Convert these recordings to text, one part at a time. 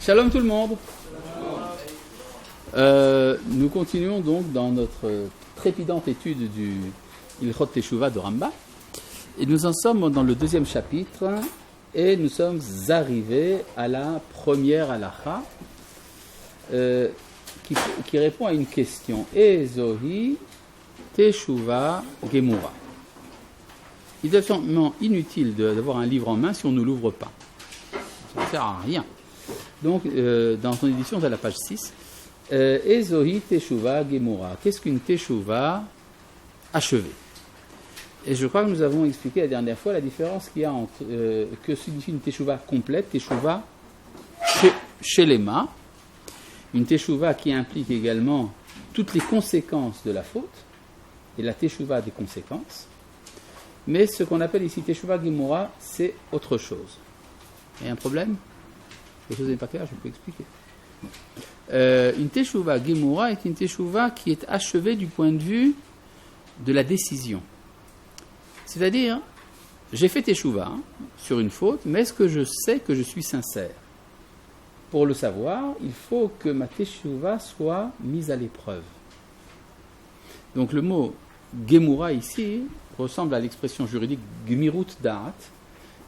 Shalom tout le monde. Nous continuons donc dans notre trépidante étude du Ilchot Teshuvah de Rambam. Et nous en sommes dans le deuxième chapitre et nous sommes arrivés à la première halakha qui répond à une question. Ezohi Teshuvah Gemura. Il est absolument inutile d'avoir un livre en main si on ne l'ouvre pas. Ça ne sert à rien. Donc, dans son édition, c'est à la page 6. Ezohi Teshuvah Gemura. Qu'est-ce qu'une Teshuvah achevée? Et je crois que nous avons expliqué la dernière fois la différence qu'il y a entre que signifie une Teshuvah complète, Teshuvah Shelema, une Teshuvah qui implique également toutes les conséquences de la faute, et la Teshuvah des conséquences. Mais ce qu'on appelle ici Teshuvah Gemura, c'est autre chose. Il y a un problème? Quelque chose n'est pas clair, je peux expliquer. Une Teshuvah Gemura est une Teshuvah qui est achevée du point de vue de la décision. C'est-à-dire, j'ai fait Teshuvah sur une faute, mais est-ce que je sais que je suis sincère? Pour le savoir, il faut que ma Teshuvah soit mise à l'épreuve. Donc le mot Gemura ici ressemble à l'expression juridique Gmirut Da'at,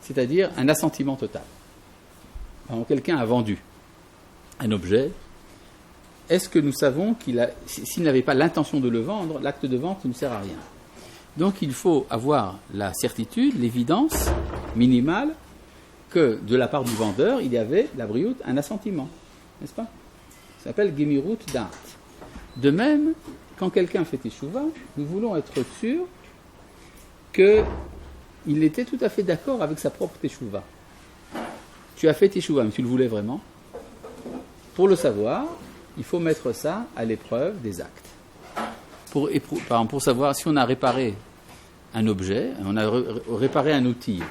c'est-à-dire un assentiment total. Alors, quelqu'un a vendu un objet. Est-ce que nous savons s'il n'avait pas l'intention de le vendre, l'acte de vente ne sert à rien. Donc il faut avoir la certitude, l'évidence minimale que de la part du vendeur, il y avait, la brioute, un assentiment. N'est-ce pas? Ça s'appelle Gemirut Da'at. De même, quand quelqu'un fait Teshuvah, nous voulons être sûrs qu'il était tout à fait d'accord avec sa propre Teshuvah. Tu as fait Teshuvah, mais tu le voulais vraiment? Pour le savoir, il faut mettre ça à l'épreuve des actes. Par exemple, pour savoir si on a réparé un objet, on a réparé un outil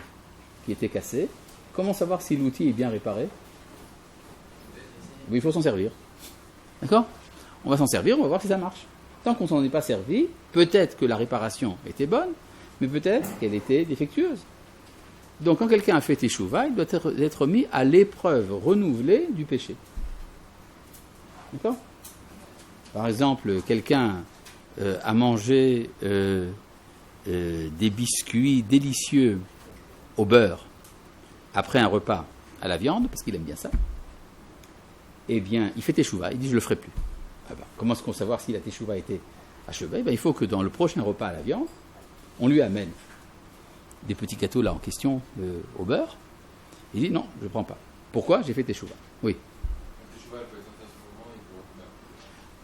qui était cassé, comment savoir si l'outil est bien réparé? Il faut s'en servir. D'accord? On va s'en servir, on va voir si ça marche. Tant qu'on ne s'en est pas servi, peut-être que la réparation était bonne, mais peut-être qu'elle était défectueuse. Donc quand quelqu'un a fait Teshuvah, il doit être mis à l'épreuve renouvelée du péché. D'accord? Par exemple, quelqu'un a mangé des biscuits délicieux au beurre après un repas à la viande, parce qu'il aime bien ça. Eh bien, il fait Teshuvah, il dit je ne le ferai plus. Ah ben, comment est-ce qu'on sait savoir si la Teshuvah a été achevée? Il faut que dans le prochain repas à la viande, on lui amène des petits gâteaux là en question au beurre. Il dit non, je ne prends pas. Pourquoi? J'ai fait Teshuvah. Oui.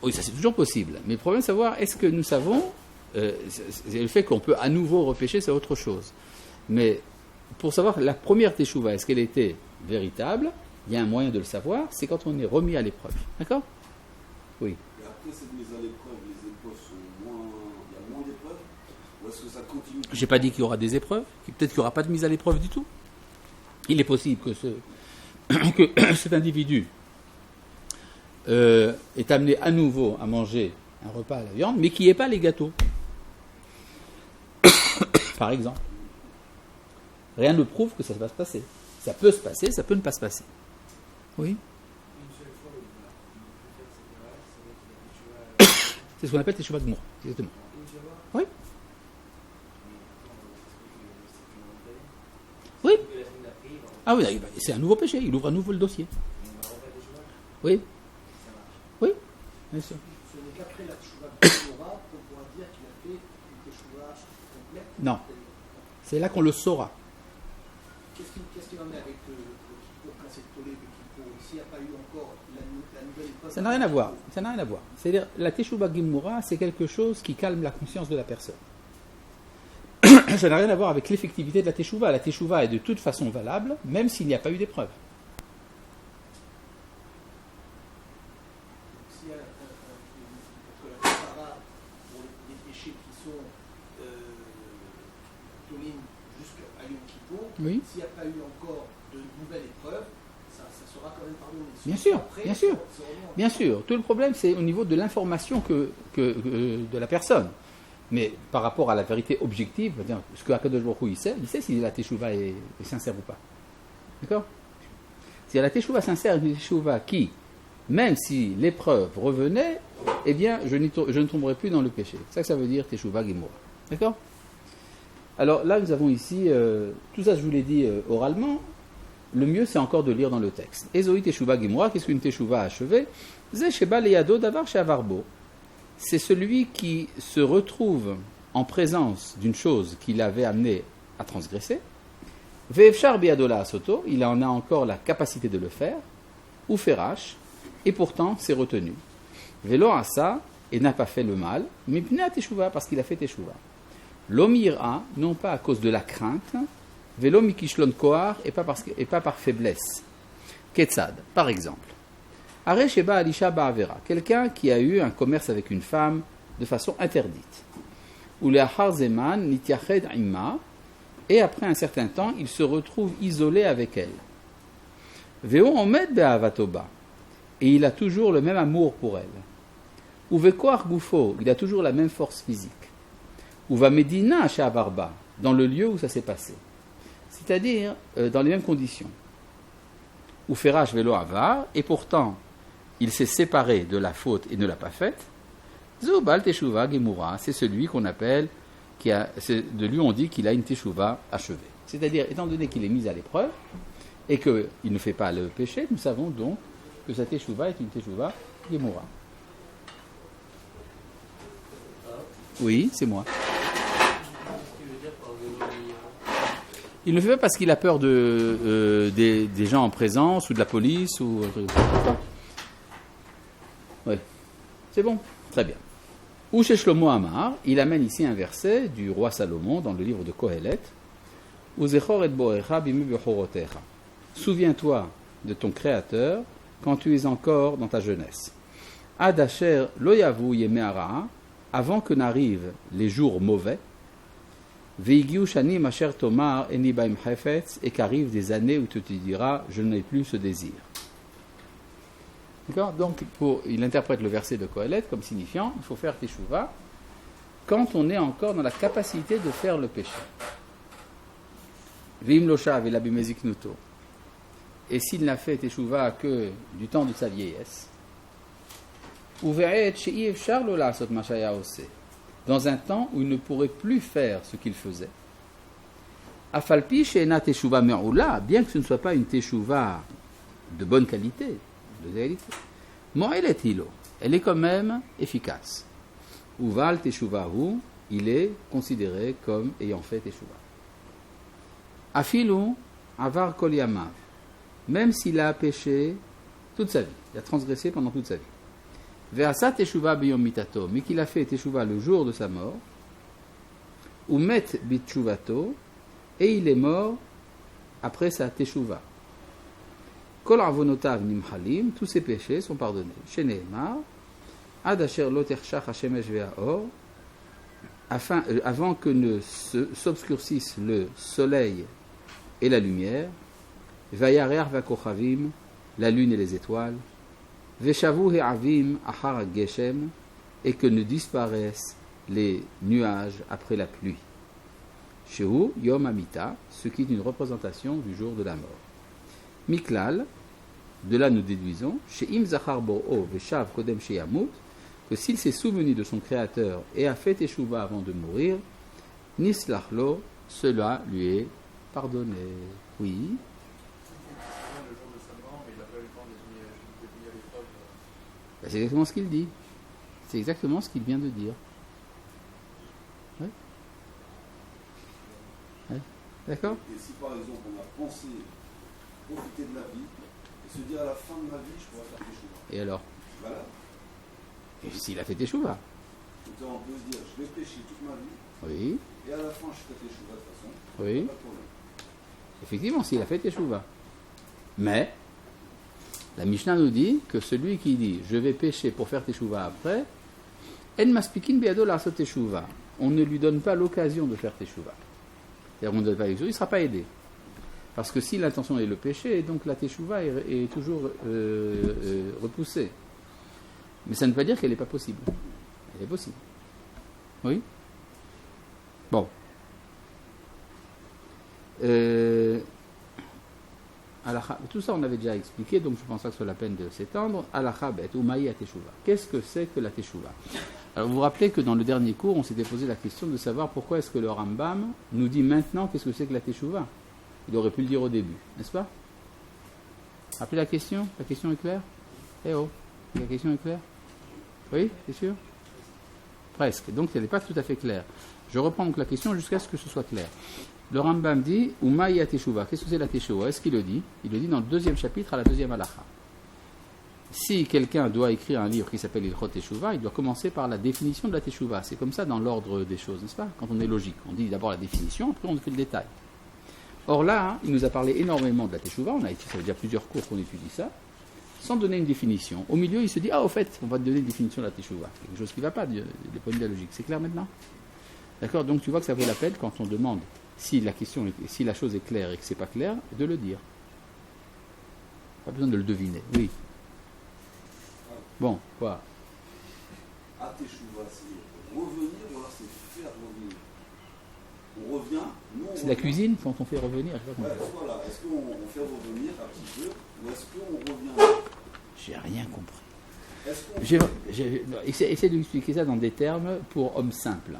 Oui, ça c'est toujours possible. Mais le problème c'est de savoir, est-ce que nous savons, le fait qu'on peut à nouveau repêcher, c'est autre chose. Mais pour savoir la première Teshuvah, est-ce qu'elle était véritable? Il y a un moyen de le savoir, c'est quand on est remis à l'épreuve. D'accord? Oui. Et après cette mise à l'épreuve, les épreuves sont moins. Il y a moins d'épreuves? Ou est-ce que ça continue? J'ai pas dit qu'il y aura des épreuves, peut-être qu'il n'y aura pas de mise à l'épreuve du tout. Il est possible que cet individu est amené à nouveau à manger un repas à la viande, mais qu'il n'y ait pas les gâteaux. Par exemple. Rien ne prouve que ça va se passer. Ça peut se passer, ça peut ne pas se passer. Oui. C'est ce qu'on appelle Teshuvah Gemura. Exactement. Oui. Oui. Ah oui, c'est un nouveau péché, il ouvre à nouveau le dossier. Oui. Oui, bien sûr. Ce n'est qu'après la Teshuvah Gemura qu'on pourra dire qu'il a fait une Teshuvah complète. Non. C'est là qu'on le saura. Qu'est-ce qu'il en est avec le Kippour, quand c'est tollé de Kippour? S'il n'y a pas eu encore la nouvelle épreuve? Ça n'a rien à voir. Ça n'a rien à voir. C'est-à-dire, la Teshuvah Gemura, c'est quelque chose qui calme la conscience de la personne. Ça n'a rien à voir avec l'effectivité de la Teshuvah. La Teshuvah est de toute façon valable, même s'il n'y a pas eu d'épreuve. S'il y a la Kafara pour les péchés qui sont tollés jusqu'à Yom Kippour, Oui. s'il n'y a pas eu encore de nouvelles épreuves, ça sera quand même pardonné. Bien sûr, Après, bien sûr. c'est vraiment- Bien sûr. Tout le problème, c'est au niveau de l'information de la personne. Mais par rapport à la vérité objective, ce que Akadosh Baruch Hu il sait si la Teshuvah est sincère ou pas. D'accord? C'est-à-dire la teshuva sincère est une teshuva qui, même si l'épreuve revenait, eh bien, je ne tomberai plus dans le péché. C'est ça que ça veut dire teshuva gemura. D'accord? Alors là, nous avons ici, tout ça je vous l'ai dit oralement, le mieux c'est encore de lire dans le texte. Ezoi teshuva gemura, qu'est-ce qu'une teshuva achevée? Ze sheba leyado davar she'avarbo. C'est celui qui se retrouve en présence d'une chose qu'il avait amené à transgresser. Ve'efshar biadola asoto, il en a encore la capacité de le faire. Ou ferash, et pourtant c'est retenu. Velo asa, et n'a pas fait le mal, mipnea teshuva, parce qu'il a fait teshuva. L'omira, non pas à cause de la crainte, velo mikishlon koar, et pas par faiblesse. Ketzad, par exemple. Are sheba alisha ba'avera, quelqu'un qui a eu un commerce avec une femme de façon interdite. Ou le achar zeman nityached imma, et après un certain temps, il se retrouve isolé avec elle. Veo omed be'avatoba, et il a toujours le même amour pour elle. Ou vekoar gufo, il a toujours la même force physique. Ou va medina she'avarba, dans le lieu où ça s'est passé. C'est-à-dire dans les mêmes conditions. Ou ferash velo avar, et pourtant il s'est séparé de la faute et ne l'a pas faite. Zobal teshuva gemura, c'est celui qu'on appelle, de lui on dit qu'il a une teshuva achevée. C'est-à-dire, étant donné qu'il est mis à l'épreuve et qu'il ne fait pas le péché, nous savons donc que sa teshuva est une teshuva gemura. Oui, c'est moi. Il ne le fait pas parce qu'il a peur des gens en présence ou de la police ou. Oui, c'est bon, très bien. Ou chez Shlomo Amar, il amène ici un verset du roi Salomon dans le livre de Kohelet. Souviens-toi de ton Créateur quand tu es encore dans ta jeunesse. Ad asher lo yavu yemei hara, avant que n'arrivent les jours mauvais. Veigiu shanim asher tomar eni baim chafetz, et qu'arrivent des années où tu te diras je n'ai plus ce désir. D'accord? Donc, il interprète le verset de Kohelet comme signifiant il faut faire teshuva quand on est encore dans la capacité de faire le péché. Vim loshav ela bimeziknuto. Et s'il n'a fait teshuva que du temps de sa vieillesse, uve'et she'i efshar lo la'asot ma shaya oseh, dans un temps où il ne pourrait plus faire ce qu'il faisait. Afalpi she'ena teshuva me'ula, bien que ce ne soit pas une teshuva de bonne qualité, Mo'elet hilo, elle est quand même efficace. Uval teshuvahu, il est considéré comme ayant fait teshuva. Afilu avar kol yamav, même s'il a péché toute sa vie, il a transgressé pendant toute sa vie. Ve'asa teshuva biyom mitato, mais qu'il a fait teshuva le jour de sa mort. Umet bitshuvato, et il est mort après sa teshuva. Kol avonotav nimchalim, tous ses péchés sont pardonnés. Sheneemar, ad asher lo tershach hashemesh ve'aor, avant que ne s'obscurcissent le soleil et la lumière, vayarer vakochavim, la lune et les étoiles, veshavu he'avim achar geshem, et que ne disparaissent les nuages après la pluie. Shehu yom amita, ce qui est une représentation du jour de la mort. Miklal, de là nous déduisons, chez Im Zachar Bor'o Veshav Kodem Sheyamut, que s'il s'est souvenu de son Créateur et a fait teshuva avant de mourir, Nislachlo, cela lui est pardonné. Oui. C'est exactement ce qu'il dit. C'est exactement ce qu'il vient de dire. Ouais. Ouais. D'accord? Et si par exemple on a pensé profiter de la vie et se dire à la fin de ma vie je pourrais faire teshuva. Et alors? Voilà. Et s'il a fait teshuva? Donc on peut se dire je vais pécher toute ma vie. Oui. Et à la fin je fais teshuva de toute façon. Oui. Pas de problème. Effectivement, s'il a fait teshuva. Mais la Mishnah nous dit que celui qui dit je vais pécher pour faire teshuva après, en maspikin biado la'asot teshuva, on ne lui donne pas l'occasion de faire teshuva. C'est-à-dire on ne donne pas l'occasion, il ne sera pas aidé. Parce que si l'intention est le péché, donc la teshuva est toujours repoussée. Mais ça ne veut pas dire qu'elle n'est pas possible. Elle est possible. Oui? Bon. tout ça on avait déjà expliqué, donc je pense pas que ce soit la peine de s'étendre. Halakha bet umayi ateshuva. Qu'est-ce que c'est que la teshuva? Alors vous vous rappelez que dans le dernier cours, on s'était posé la question de savoir pourquoi est-ce que le Rambam nous dit maintenant qu'est-ce que c'est que la teshuva. Il aurait pu le dire au début, n'est-ce pas? Rappelez la question? La question est claire? Eh oh, la question est claire? Oui, c'est sûr? Presque, donc elle n'est pas tout à fait claire. Je reprends donc la question jusqu'à ce que ce soit clair. Le Rambam dit Umaïa Teshuva. Qu'est-ce que c'est la Teshuva? Est-ce qu'il le dit? Il le dit dans le 2e chapitre à la 2e halakha. Si quelqu'un doit écrire un livre qui s'appelle Ilchot Teshuva, il doit commencer par la définition de la Teshuva. C'est comme ça dans l'ordre des choses, n'est-ce pas? Quand on est logique, on dit d'abord la définition, après on fait le détail. Or là, il nous a parlé énormément de la Teshuva. Ça fait déjà plusieurs cours qu'on étudie ça, sans donner une définition. Au milieu, il se dit au fait, on va te donner une définition de la Teshuva. Quelque chose qui ne va pas du point de vue de la logique. C'est clair maintenant? D'accord? Donc tu vois que ça vaut la peine quand on demande si la chose est claire et que c'est pas clair, de le dire. Pas besoin de le deviner. Oui. Bon, quoi? Ateshuva, c'est revenir ou alors c'est faire revenir? On revient, nous on c'est la cuisine quand on fait revenir. Je sais pas comment voilà. Est-ce qu'on fait revenir un petit peu ou est-ce qu'on revient? J'ai rien compris. Est-ce qu'on Essaie de m'expliquer ça dans des termes pour hommes simples.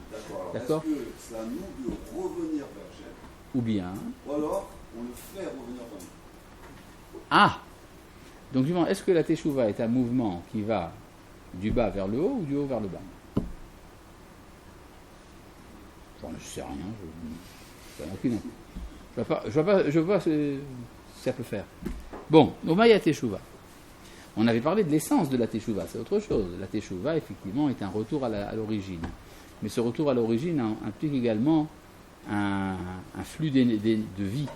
D'accord. Est-ce que c'est à nous de revenir vers Hachem? Ou bien. Ou alors, on le fait revenir vers nous. Ah! Donc, est-ce que la teshuva est un mouvement qui va du bas vers le haut ou du haut vers le bas? Je ne sais rien. Je vois ce que ça peut faire. Bon, Umaïa teshuva. On avait parlé de l'essence de la teshuva, c'est autre chose. La teshuva, effectivement, est un retour à l'origine. Mais ce retour à l'origine implique également un flux de vie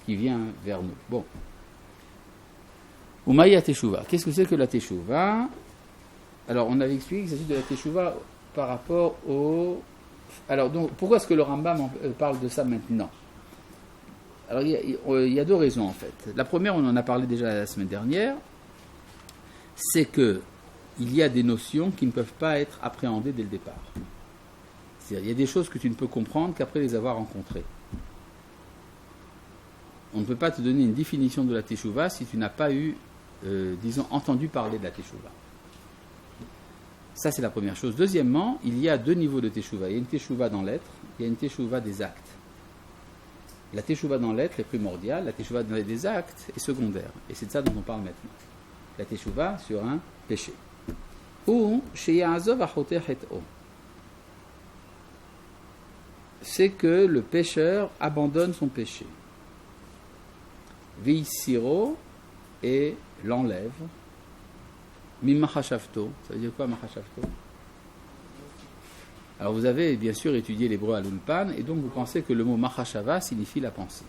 qui vient vers nous. Bon. Umaïa teshuva. Qu'est-ce que c'est que la teshuva? Alors, on avait expliqué qu'il s'agit de la teshuva par rapport au... Alors, donc, pourquoi est-ce que le Rambam parle de ça maintenant? Alors, il y a deux raisons, en fait. La première, on en a parlé déjà la semaine dernière, c'est qu'il y a des notions qui ne peuvent pas être appréhendées dès le départ. C'est-à-dire, il y a des choses que tu ne peux comprendre qu'après les avoir rencontrées. On ne peut pas te donner une définition de la teshuva si tu n'as pas eu, entendu parler de la teshuva. Ça, c'est la première chose. Deuxièmement, il y a deux niveaux de teshuva. Il y a une teshuva dans l'être, il y a une teshuva des actes. La teshuva dans l'être est primordiale, la teshuva des actes est secondaire. Et c'est de ça dont on parle maintenant. La teshuva sur un péché. Ou sheya'azov achoter het'o. C'est que le pécheur abandonne son péché. Veisiro et l'enlève. Mimachashavto. Ça veut dire quoi, machashavto? Alors vous avez bien sûr étudié l'hébreu à l'Ulpan, et donc vous pensez que le mot machashava signifie la pensée.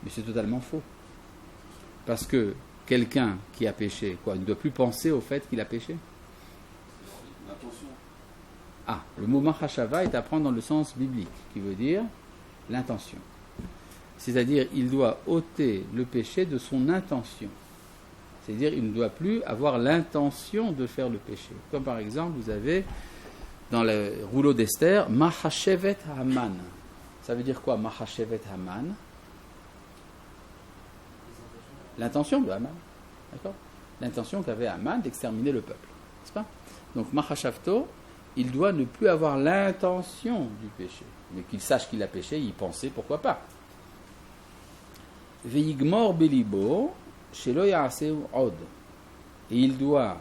Mais c'est totalement faux. Parce que quelqu'un qui a péché, il ne doit plus penser au fait qu'il a péché. L'intention. Ah, le mot machashava est à prendre dans le sens biblique, qui veut dire l'intention. C'est-à-dire, il doit ôter le péché de son intention. C'est-à-dire, il ne doit plus avoir l'intention de faire le péché. Comme par exemple, vous avez dans le rouleau d'Esther, Mahashevet Haman. Ça veut dire quoi, Mahashevet Haman? L'intention de Haman. D'accord? L'intention qu'avait Haman d'exterminer le peuple. N'est-ce pas? Donc, Mahashavto, il doit ne plus avoir l'intention du péché. Mais qu'il sache qu'il a péché, y penser, pourquoi pas. Veigmor Belibo, Shelo Ya'aseu Od. Et il doit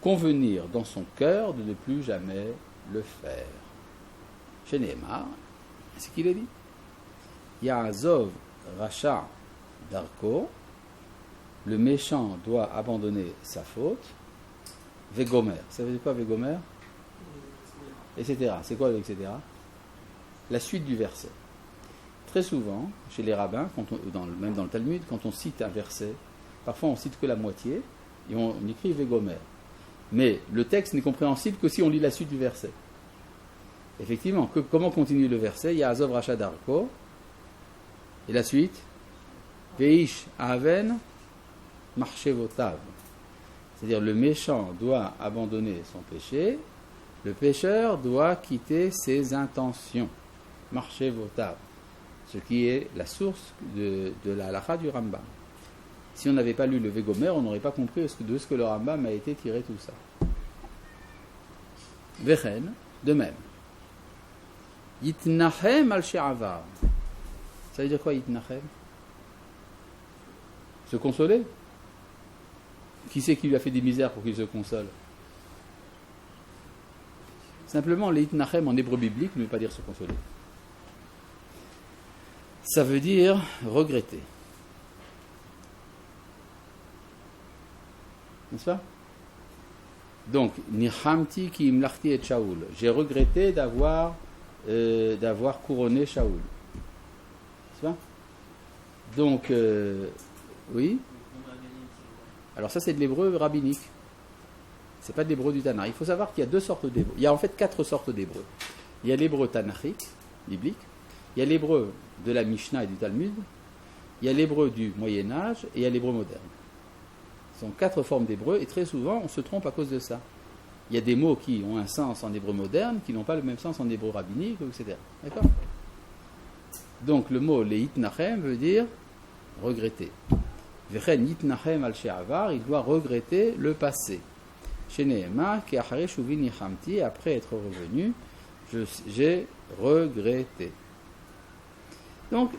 convenir dans son cœur de ne plus jamais le faire. Chez Neymar, c'est ce qu'il a dit. Ya'azov Racha Darko, le méchant doit abandonner sa faute. Vegomer, ça veut dire quoi Vegomer? Etc. C'est quoi etc.? La suite du verset. Très souvent, chez les rabbins, même dans le Talmud, quand on cite un verset, parfois on cite que la moitié, et on écrit Vegomer. Mais le texte n'est compréhensible que si on lit la suite du verset. Effectivement, comment continue le verset? Ya'azov Racha Darko. Et la suite? Veish Aven Marchevotav. C'est-à-dire le méchant doit abandonner son péché, le pécheur doit quitter ses intentions. Marchevotav. ce qui est la source de la halakha du Rambam. Si on n'avait pas lu le Vegomer, on n'aurait pas compris de ce que le Rambam a été tiré tout ça. Vechen, de même. Yitnachem al she'avar. Ça veut dire quoi, Yitnachem? Se consoler? Qui c'est qui lui a fait des misères pour qu'il se console? Simplement, le Yitnachem en hébreu biblique ne veut pas dire se consoler. Ça veut dire regretter. N'est-ce pas? Donc, Nichamti ki imlachti et Shaoul. J'ai regretté d'avoir couronné Shaoul. N'est-ce pas? Donc, oui. Alors ça, c'est de l'hébreu rabbinique. C'est pas de l'hébreu du Tanakh. Il faut savoir qu'il y a deux sortes d'hébreu. Il y a en fait 4 sortes d'hébreu. Il y a l'hébreu tanakhique, biblique. Il y a l'hébreu de la Mishnah et du Talmud. Il y a l'hébreu du Moyen-Âge et il y a l'hébreu moderne. Ce sont 4 formes d'hébreu et très souvent on se trompe à cause de ça. Il y a des mots qui ont un sens en hébreu moderne qui n'ont pas le même sens en hébreu rabbinique, etc. D'accord? Donc le mot leitnachem veut dire regretter. Vechen yitnachem al she'avar, il doit regretter le passé. Chez Nehema, ki achare shuvi nichamti, après être revenu, j'ai regretté. Donc,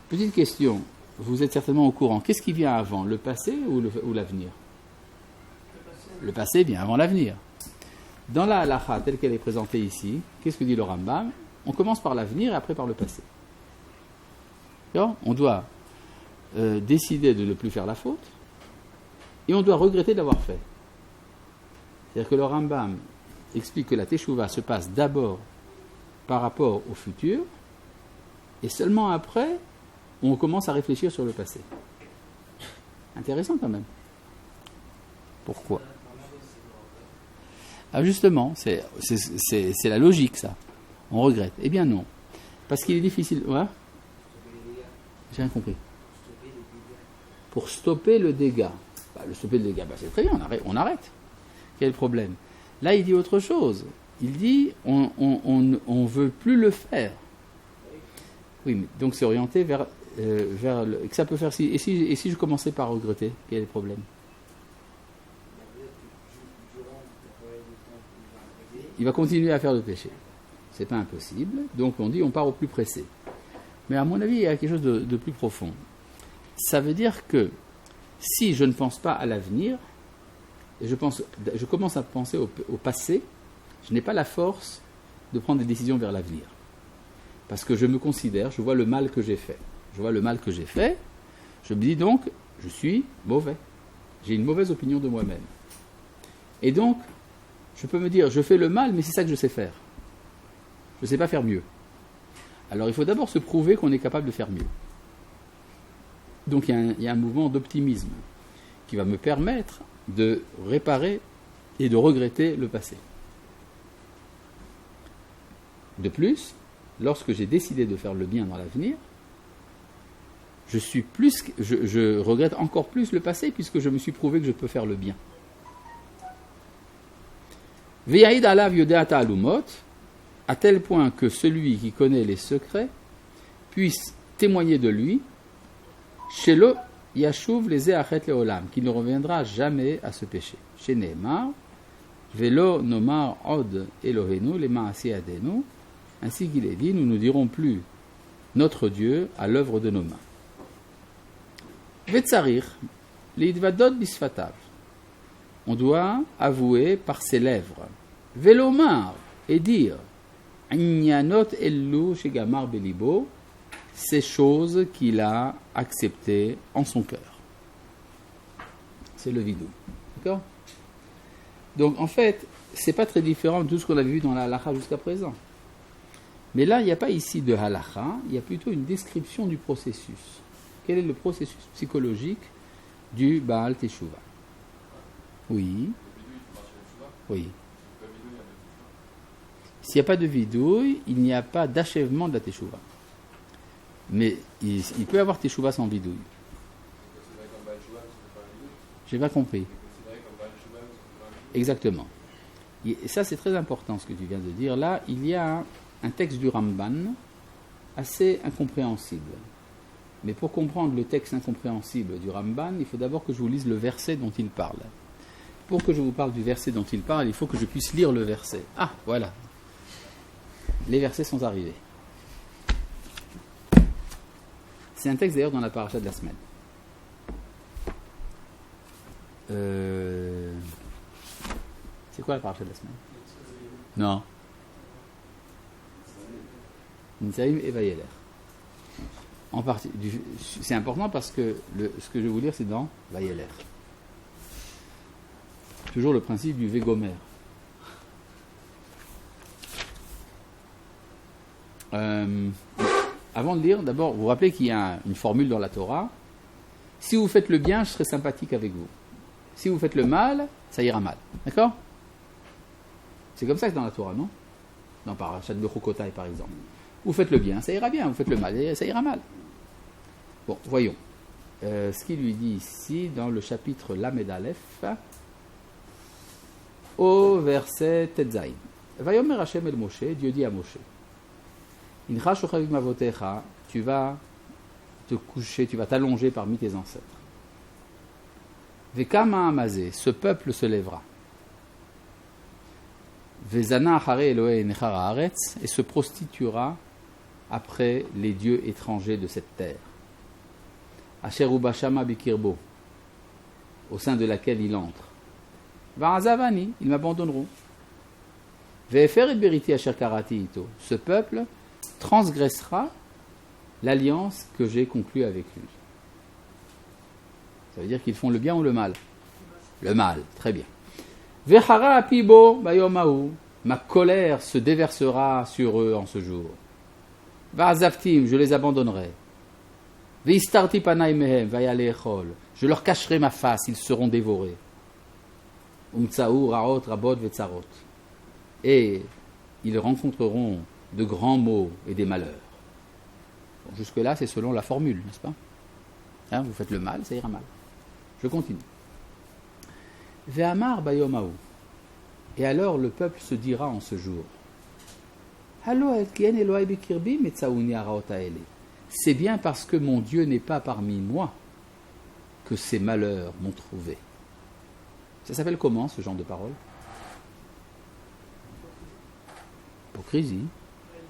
petite question, vous êtes certainement au courant. Qu'est-ce qui vient avant, le passé ou l'avenir? Le passé vient avant l'avenir. Dans la halakha telle qu'elle est présentée ici, qu'est-ce que dit le Rambam? On commence par l'avenir et après par le passé. Alors, on doit décider de ne plus faire la faute et on doit regretter d'avoir fait. C'est-à-dire que le Rambam explique que la teshuva se passe d'abord par rapport au futur et seulement après on commence à réfléchir sur le passé. Intéressant quand même. Pourquoi? Ah justement, c'est la logique ça. On regrette. Eh bien non. Parce qu'il est difficile. Ouais? J'ai rien compris. Pour stopper le dégât. Stopper le dégât, c'est très bien, on arrête. Quel est le problème? Là, il dit autre chose. Il dit, on ne veut plus le faire. Oui, mais donc c'est orienté vers que ça peut faire si. Et si je commençais par regretter, quel est le problème? Il va continuer à faire le péché. C'est pas impossible. Donc on dit, on part au plus pressé. Mais à mon avis, il y a quelque chose de plus profond. Ça veut dire que si je ne pense pas à l'avenir, et je commence à penser au passé, je n'ai pas la force de prendre des décisions vers l'avenir. Parce que je me considère, je vois le mal que j'ai fait. Je vois le mal que j'ai fait, je me dis donc, je suis mauvais. J'ai une mauvaise opinion de moi-même. Et donc, je peux me dire, je fais le mal, mais c'est ça que je sais faire. Je ne sais pas faire mieux. Alors il faut d'abord se prouver qu'on est capable de faire mieux. Donc il y a un mouvement d'optimisme qui va me permettre de réparer et de regretter le passé. De plus, lorsque j'ai décidé de faire le bien dans l'avenir, je regrette encore plus le passé puisque je me suis prouvé que je peux faire le bien. Ve'yaïd alav yodeata alumot, à tel point que celui qui connaît les secrets puisse témoigner de lui, Shelo yashuv les eachet leolam, qui ne reviendra jamais à ce péché. Chez Nehemar, Velo nomar od Elohenu le maasi adenu, ainsi qu'il est dit, nous ne dirons plus notre Dieu à l'œuvre de nos mains. Vetzarir, leidvadot bisfatav, on doit avouer par ses lèvres. Velomar, et dire, Inyanot ellu shegamar belibo, ces choses qu'il a acceptées en son cœur. C'est le vidou. D'accord? Donc en fait, c'est pas très différent de tout ce qu'on a vu dans la halakha jusqu'à présent. Mais là, il n'y a pas ici de halakha, il y a plutôt une description du processus. Quel est le processus psychologique du Baal Teshuva? Oui. Oui. S'il n'y a pas de vidouille, il n'y a pas d'achèvement de la teshuva. Mais il peut y avoir teshuva sans vidouille. J'ai pas compris. Exactement. Et ça, c'est très important ce que tu viens de dire. Là, il y a un texte du Ramban assez incompréhensible. Mais pour comprendre le texte incompréhensible du Ramban, il faut d'abord que je vous lise le verset dont il parle. Pour que je vous parle du verset dont il parle, il faut que je puisse lire le verset. Ah, voilà. Les versets sont arrivés. C'est un texte d'ailleurs dans la paracha de la semaine. C'est quoi la paracha de la semaine? Non. Nitzaïm et Vayeler. En partie, c'est important parce que ce que je vais vous lire, c'est dans Vayeler. Toujours le principe du Végomer. Avant de lire, d'abord, vous vous rappelez qu'il y a une formule dans la Torah. Si vous faites le bien, je serai sympathique avec vous. Si vous faites le mal, ça ira mal. D'accord? C'est comme ça que dans la Torah, non? Dans Parashat Bechokotai, par exemple. Vous faites le bien, ça ira bien. Vous faites le mal, ça ira mal. Bon, voyons. Ce qu'il lui dit ici, dans le chapitre Lamed Aleph, au verset Tetzaïn. Vayomer Hashem el Moshe, Dieu dit à Moshe, Incha shochav mavotecha, tu vas te coucher, tu vas t'allonger parmi tes ancêtres. Vekama amazé, ce peuple se lèvera. Vezana achare Elohe nechar haaretz, et se prostituera après les dieux étrangers de cette terre. Asher ubashama bikirbo, au sein de laquelle il entre. Va'azavani, ils m'abandonneront. Ve'efer et beriti asher karati ito, ce peuple transgressera l'alliance que j'ai conclue avec lui. Ça veut dire qu'ils font le bien ou le mal? Le mal, très bien. Vechara apibo bayomahu, ma colère se déversera sur eux en ce jour. Va'azavtim, je les abandonnerai. Veistarti panai mehem vayalechol, je leur cacherai ma face, ils seront dévorés. Umtsaou raot rabot vetzarot, et ils rencontreront de grands maux et des malheurs. Bon, jusque-là, c'est selon la formule, n'est-ce pas? Hein, vous faites le mal, ça ira mal. Je continue. Ve'amar bayomahu, et alors le peuple se dira en ce jour, c'est bien parce que mon Dieu n'est pas parmi moi que ces malheurs m'ont trouvé. Ça s'appelle comment, ce genre de parole? Hypocrisie. Ils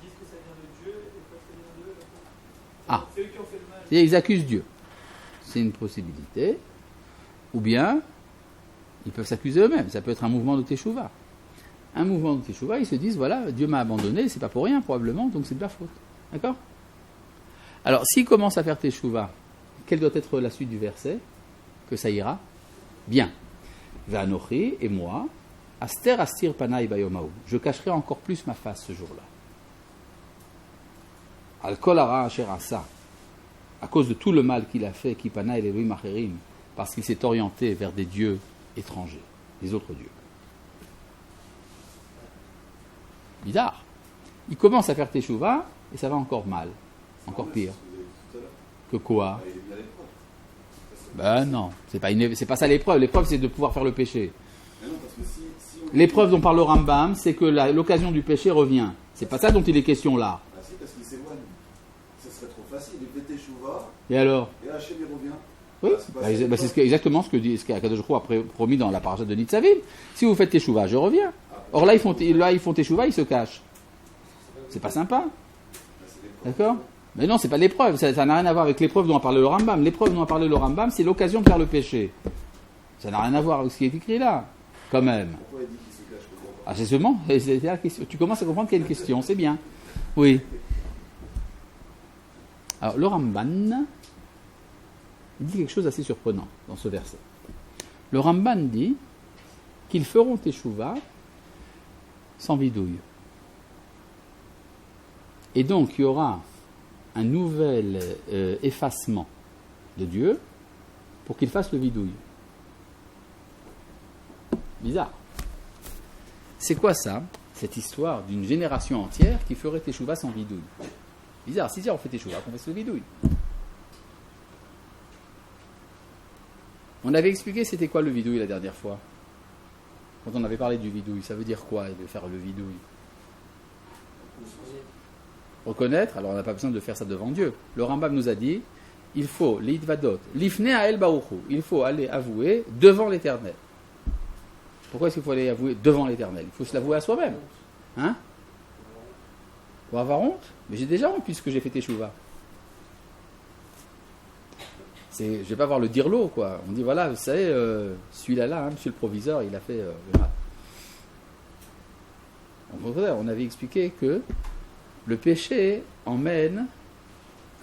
disent que ça vient de Dieu et pas que ça vient d'eux. Ah, C'est eux qui ont fait le mal. et ils accusent Dieu. C'est une possibilité. Ou bien, ils peuvent s'accuser eux-mêmes. Ça peut être un mouvement de teshuva. Un mouvement de teshuva, ils se disent, voilà, Dieu m'a abandonné, c'est pas pour rien probablement, donc c'est de la faute. D'accord? Alors, s'ils commencent à faire teshuva, quelle doit être la suite du verset? Que ça ira bien. Ve'anochi, et moi, aster astir panai bayomahu, je cacherai encore plus ma face ce jour-là. Al kol hara asher asa, à cause de tout le mal qu'il a fait, ki panai l'Elohim acherim, parce qu'il s'est orienté vers des dieux étrangers, des autres dieux. Bizarre. Il commence à faire teshuva et ça va encore mal, encore pire. Que quoi? Ben non, c'est pas ça l'épreuve. L'épreuve, c'est de pouvoir faire le péché. L'épreuve dont parle le Rambam, c'est que l'occasion du péché revient. C'est pas ça dont il est question là. Ah si, parce qu'il s'éloigne. Ça serait trop facile. Il fait teshuva, Et alors? et Hachem il revient. Oui, c'est exactement ce qu'Akadosh Baruch Hu a promis dans la paracha de Nitzavim. Si vous faites teshuva, je reviens. Or là, ils font teshuva, ils se cachent. C'est pas sympa. D'accord? Mais non, c'est pas l'épreuve. Ça n'a rien à voir avec l'épreuve dont a parlé le Rambam. L'épreuve dont a parlé le Rambam, c'est l'occasion de faire le péché. Ça n'a rien à voir avec ce qui est écrit là, quand même. Pourquoi il dit qu'il se cache? Ah, c'est seulement, c'est la question. Tu commences à comprendre qu'il y a une question, c'est bien. Oui. Alors, le Ramban, il dit quelque chose d'assez surprenant dans ce verset. Le Ramban dit qu'ils feront teshuva sans vidouille. Et donc, il y aura un nouvel effacement de Dieu pour qu'il fasse le vidouille. Bizarre. C'est quoi ça? Cette histoire d'une génération entière qui ferait teshuva sans vidouille. Bizarre. Si on fait teshuva, qu'on fasse le vidouille. On avait expliqué c'était quoi le vidouille la dernière fois. Quand on avait parlé du vidouille, ça veut dire quoi de faire le vidouille? Reconnaître, alors on n'a pas besoin de faire ça devant Dieu. Le Rambam nous a dit, il faut, l'idvadot, l'ifne à el baruchu, il faut aller avouer devant l'Éternel. Pourquoi est-ce qu'il faut aller avouer devant l'Éternel? Il faut se l'avouer à soi-même. Hein? Pour avoir honte? Mais j'ai déjà honte puisque j'ai fait teshuva. Je ne vais pas voir le dirlo, quoi. On dit, voilà, vous savez, celui-là, hein, monsieur le proviseur, il a fait le mal. On avait expliqué que le péché emmène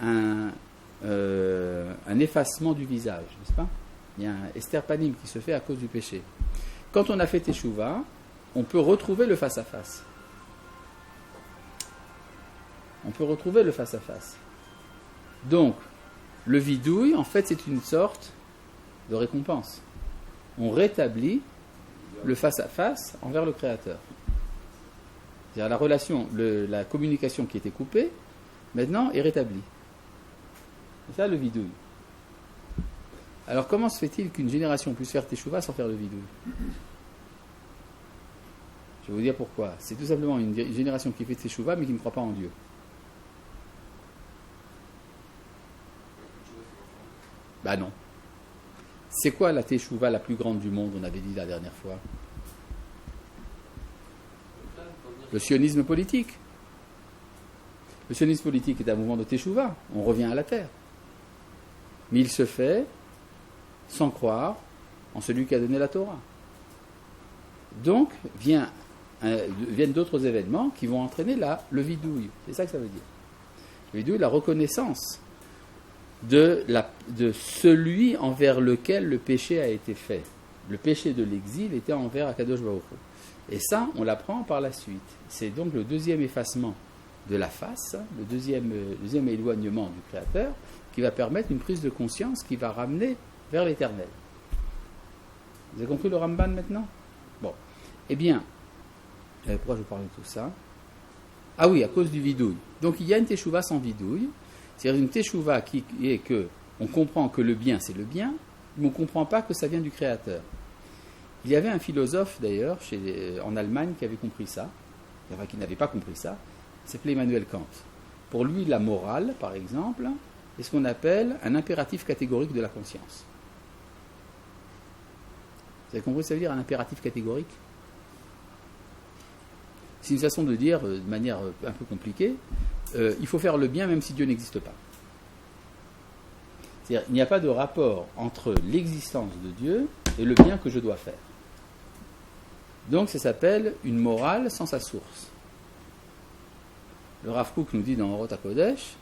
un effacement du visage, n'est-ce pas? Il y a un esterpanim qui se fait à cause du péché. Quand on a fait teshuva, on peut retrouver le face-à-face. On peut retrouver le face-à-face. Donc, le vidouille, en fait, c'est une sorte de récompense. On rétablit le face-à-face envers le Créateur. C'est-à-dire la relation, la communication qui était coupée, maintenant est rétablie. C'est ça le vidouille. Alors comment se fait-il qu'une génération puisse faire teshuva sans faire le vidouille? Je vais vous dire pourquoi. C'est tout simplement une génération qui fait teshuva mais qui ne croit pas en Dieu. Bah non. C'est quoi la teshuva la plus grande du monde, on avait dit la dernière fois? Le sionisme politique. Le sionisme politique est un mouvement de teshuva. On revient à la terre. Mais il se fait sans croire en celui qui a donné la Torah. Donc, viennent d'autres événements qui vont entraîner le vidouille. C'est ça que ça veut dire. Le vidouille, la reconnaissance de celui envers lequel le péché a été fait. Le péché de l'exil était envers Akadosh Baruch Hu. Et ça, on l'apprend par la suite. C'est donc le deuxième effacement de la face, le deuxième éloignement du Créateur, qui va permettre une prise de conscience qui va ramener vers l'Éternel. Vous avez compris le Ramban maintenant? Bon. Eh bien, pourquoi je vous parle de tout ça? Ah oui, à cause du vidouille. Donc il y a une teshuva sans vidouille. C'est-à-dire une teshuva qui est que on comprend que le bien c'est le bien, mais on ne comprend pas que ça vient du Créateur. Il y avait un philosophe d'ailleurs en Allemagne qui avait compris ça, enfin qui n'avait pas compris ça, il s'appelait Emmanuel Kant. Pour lui, la morale, par exemple, est ce qu'on appelle un impératif catégorique de la conscience. Vous avez compris ce que ça veut dire un impératif catégorique? C'est une façon de dire, de manière un peu compliquée, il faut faire le bien même si Dieu n'existe pas. C'est-à-dire, il n'y a pas de rapport entre l'existence de Dieu et le bien que je dois faire. Donc ça s'appelle une morale sans sa source. Le Rav Kook nous dit dans Orot HaKodesh,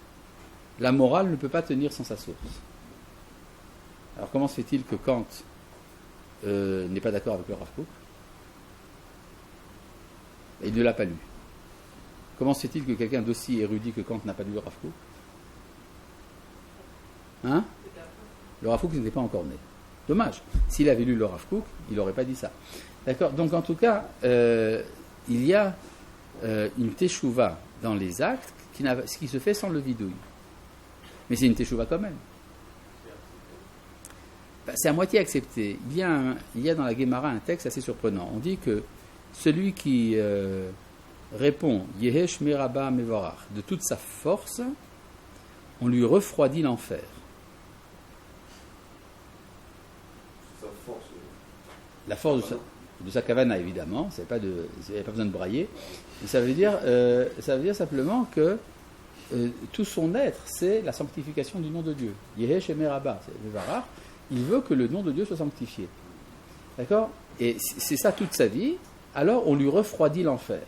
la morale ne peut pas tenir sans sa source. Alors comment se fait-il que Kant n'est pas d'accord avec le Rav Kook? Il ne l'a pas lu. Comment se fait-il que quelqu'un d'aussi érudit que Kant n'a pas lu le Rav Kook? Hein? Le Rav Kook n'était pas encore né. Dommage. S'il avait lu le Rav Kook, il n'aurait pas dit ça. D'accord? Donc en tout cas, il y a une teshuva dans les actes qui se fait sans le vidouille. Mais c'est une teshuva quand même. C'est à moitié accepté. Il y a dans la Gemara un texte assez surprenant. On dit que celui qui répond Yehesh Meraba Mevorach de toute sa force, on lui refroidit l'enfer. La force de sa kavana, évidemment, il n'y a pas besoin de brailler. Mais ça veut dire simplement que tout son être, c'est la sanctification du nom de Dieu. Yehesh Meraba, c'est Mevorach. Il veut que le nom de Dieu soit sanctifié. D'accord? Et c'est ça toute sa vie. Alors on lui refroidit l'enfer.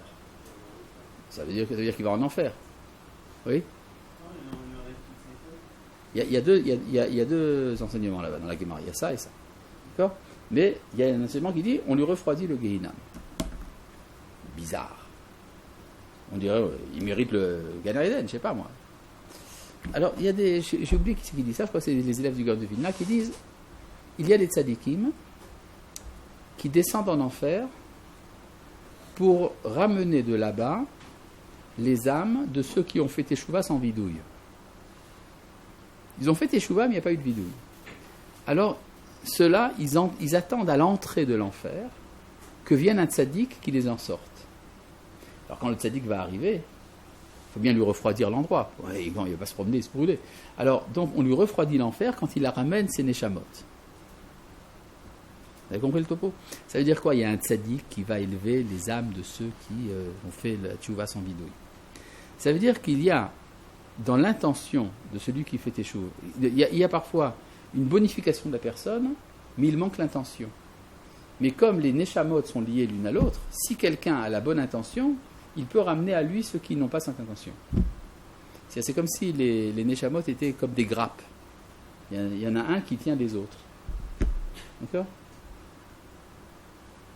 Ça veut dire qu'il va en enfer. Oui? Il y a deux enseignements là-bas dans la Gemara. Il y a ça et ça. D'accord? Mais il y a un enseignement qui dit on lui refroidit le Gehinam. Bizarre. On dirait il mérite le Gan Eden, je ne sais pas moi. Alors il y a j'ai oublié qui dit ça, je crois que c'est les élèves du Gaon de Vilna qui disent il y a des tzadikim qui descendent en enfer pour ramener de là-bas les âmes de ceux qui ont fait teshuva sans vidouille. Ils ont fait teshuva, mais il n'y a pas eu de vidouille. Alors, ceux-là, ils attendent à l'entrée de l'enfer que vienne un tzadik qui les en sorte. Alors, quand le tzadik va arriver, faut bien lui refroidir l'endroit. Ouais, bon, il ne va pas se promener et se brûler. Alors, donc, on lui refroidit l'enfer quand il la ramène ses Neshamot. Vous avez compris le topo? Ça veut dire quoi? Il y a un tzaddik qui va élever les âmes de ceux qui ont fait la tchouva sans bidouille. Ça veut dire qu'il y a, dans l'intention de celui qui fait tchouva, il y a parfois une bonification de la personne, mais il manque l'intention. Mais comme les neshamot sont liés l'une à l'autre, si quelqu'un a la bonne intention, il peut ramener à lui ceux qui n'ont pas cette intention. C'est comme si les neshamot étaient comme des grappes. Il y en a un qui tient les autres. D'accord?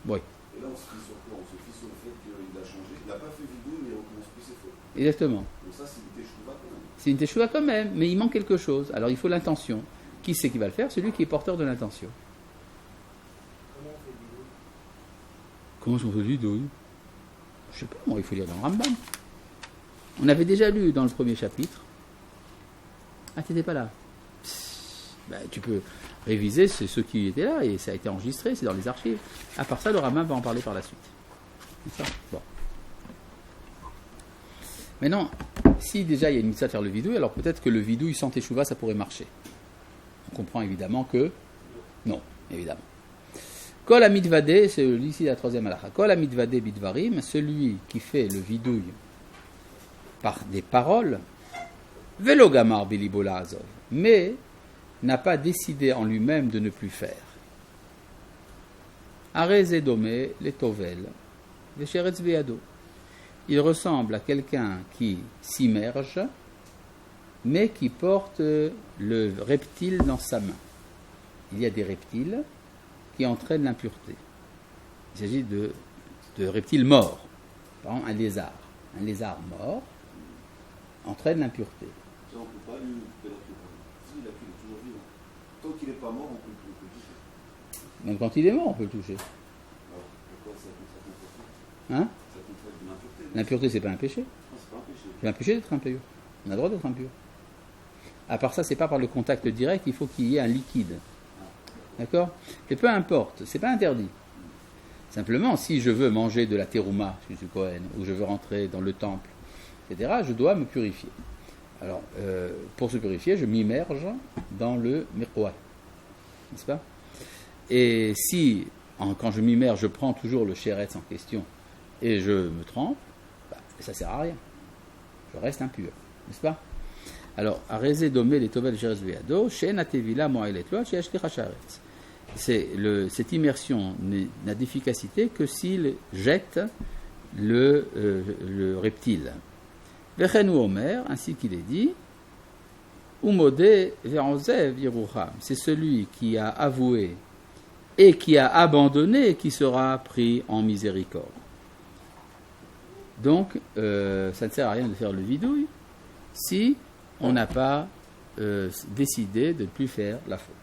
Oui. Et là, on se fie sur quoi? On se fie sur le fait qu'il a changé. Il n'a pas fait vidéo, mais il recommence plus ses fautes. Exactement. Donc ça, c'est une teshuva quand même. C'est une teshuva quand même, mais il manque quelque chose. Alors il faut l'intention. Qui c'est qui va le faire? Celui qui est porteur de l'intention. Comment on fait vidéo? Je sais pas, moi, il faut lire dans le Rambam. On avait déjà lu dans le premier chapitre. Ah, tu n'étais pas là? Ben, tu peux réviser, c'est ceux qui étaient là, et ça a été enregistré, c'est dans les archives. À part ça, le Rambam va en parler par la suite. C'est ça? Bon. Maintenant, si déjà il y a une mitzvah de faire le vidouille, alors peut-être que le vidouille sans teshuva, ça pourrait marcher. On comprend évidemment que non, évidemment. Kol amitvade, c'est ici la troisième halakha. Kol amitvade bidvarim, celui qui fait le vidouille par des paroles, velo gamar bilibola azov, mais n'a pas décidé en lui-même de ne plus faire. Areze domé les tovel, les sheretz beado. Il ressemble à quelqu'un qui s'immerge, mais qui porte le reptile dans sa main. Il y a des reptiles qui entraînent l'impureté. Il s'agit de reptiles morts. Par exemple, un lézard. Un lézard mort entraîne l'impureté. Ça, on ne peut pas lui couper la queue. Si, la queue est toujours vivante. Tant qu'il n'est pas mort, on peut le toucher. Même quand il est mort, on peut le toucher. Alors, pourquoi ça contracte Hein? Ça contracte de l'impureté. L'impureté, c'est pas un péché. Non, c'est pas un péché. C'est un péché d'être impur. On a le droit d'être impur. À part ça, c'est pas par le contact direct, il faut qu'il y ait un liquide. D'accord? Et peu importe, c'est pas interdit. Simplement, si je veux manger de la terouma, je suis Cohen, ou je veux rentrer dans le temple, etc., je dois me purifier. Alors, pour se purifier, je m'immerge dans le miroir. N'est-ce pas? Et si, quand je m'immerge, je prends toujours le sheretz en question et je me trempe, ça sert à rien. Je reste impur. N'est-ce pas? Alors, arezé domé les tovel sheretz beado, shen atevila moaelet lo, sheashlicha sharetz. Cette immersion n'a d'efficacité que s'il jette le reptile. Vechenu Omer, ainsi qu'il est dit, Umode ve'onzev yerucham, c'est celui qui a avoué et qui a abandonné qui sera pris en miséricorde. Donc, ça ne sert à rien de faire le vidouille si on n'a pas décidé de ne plus faire la faute.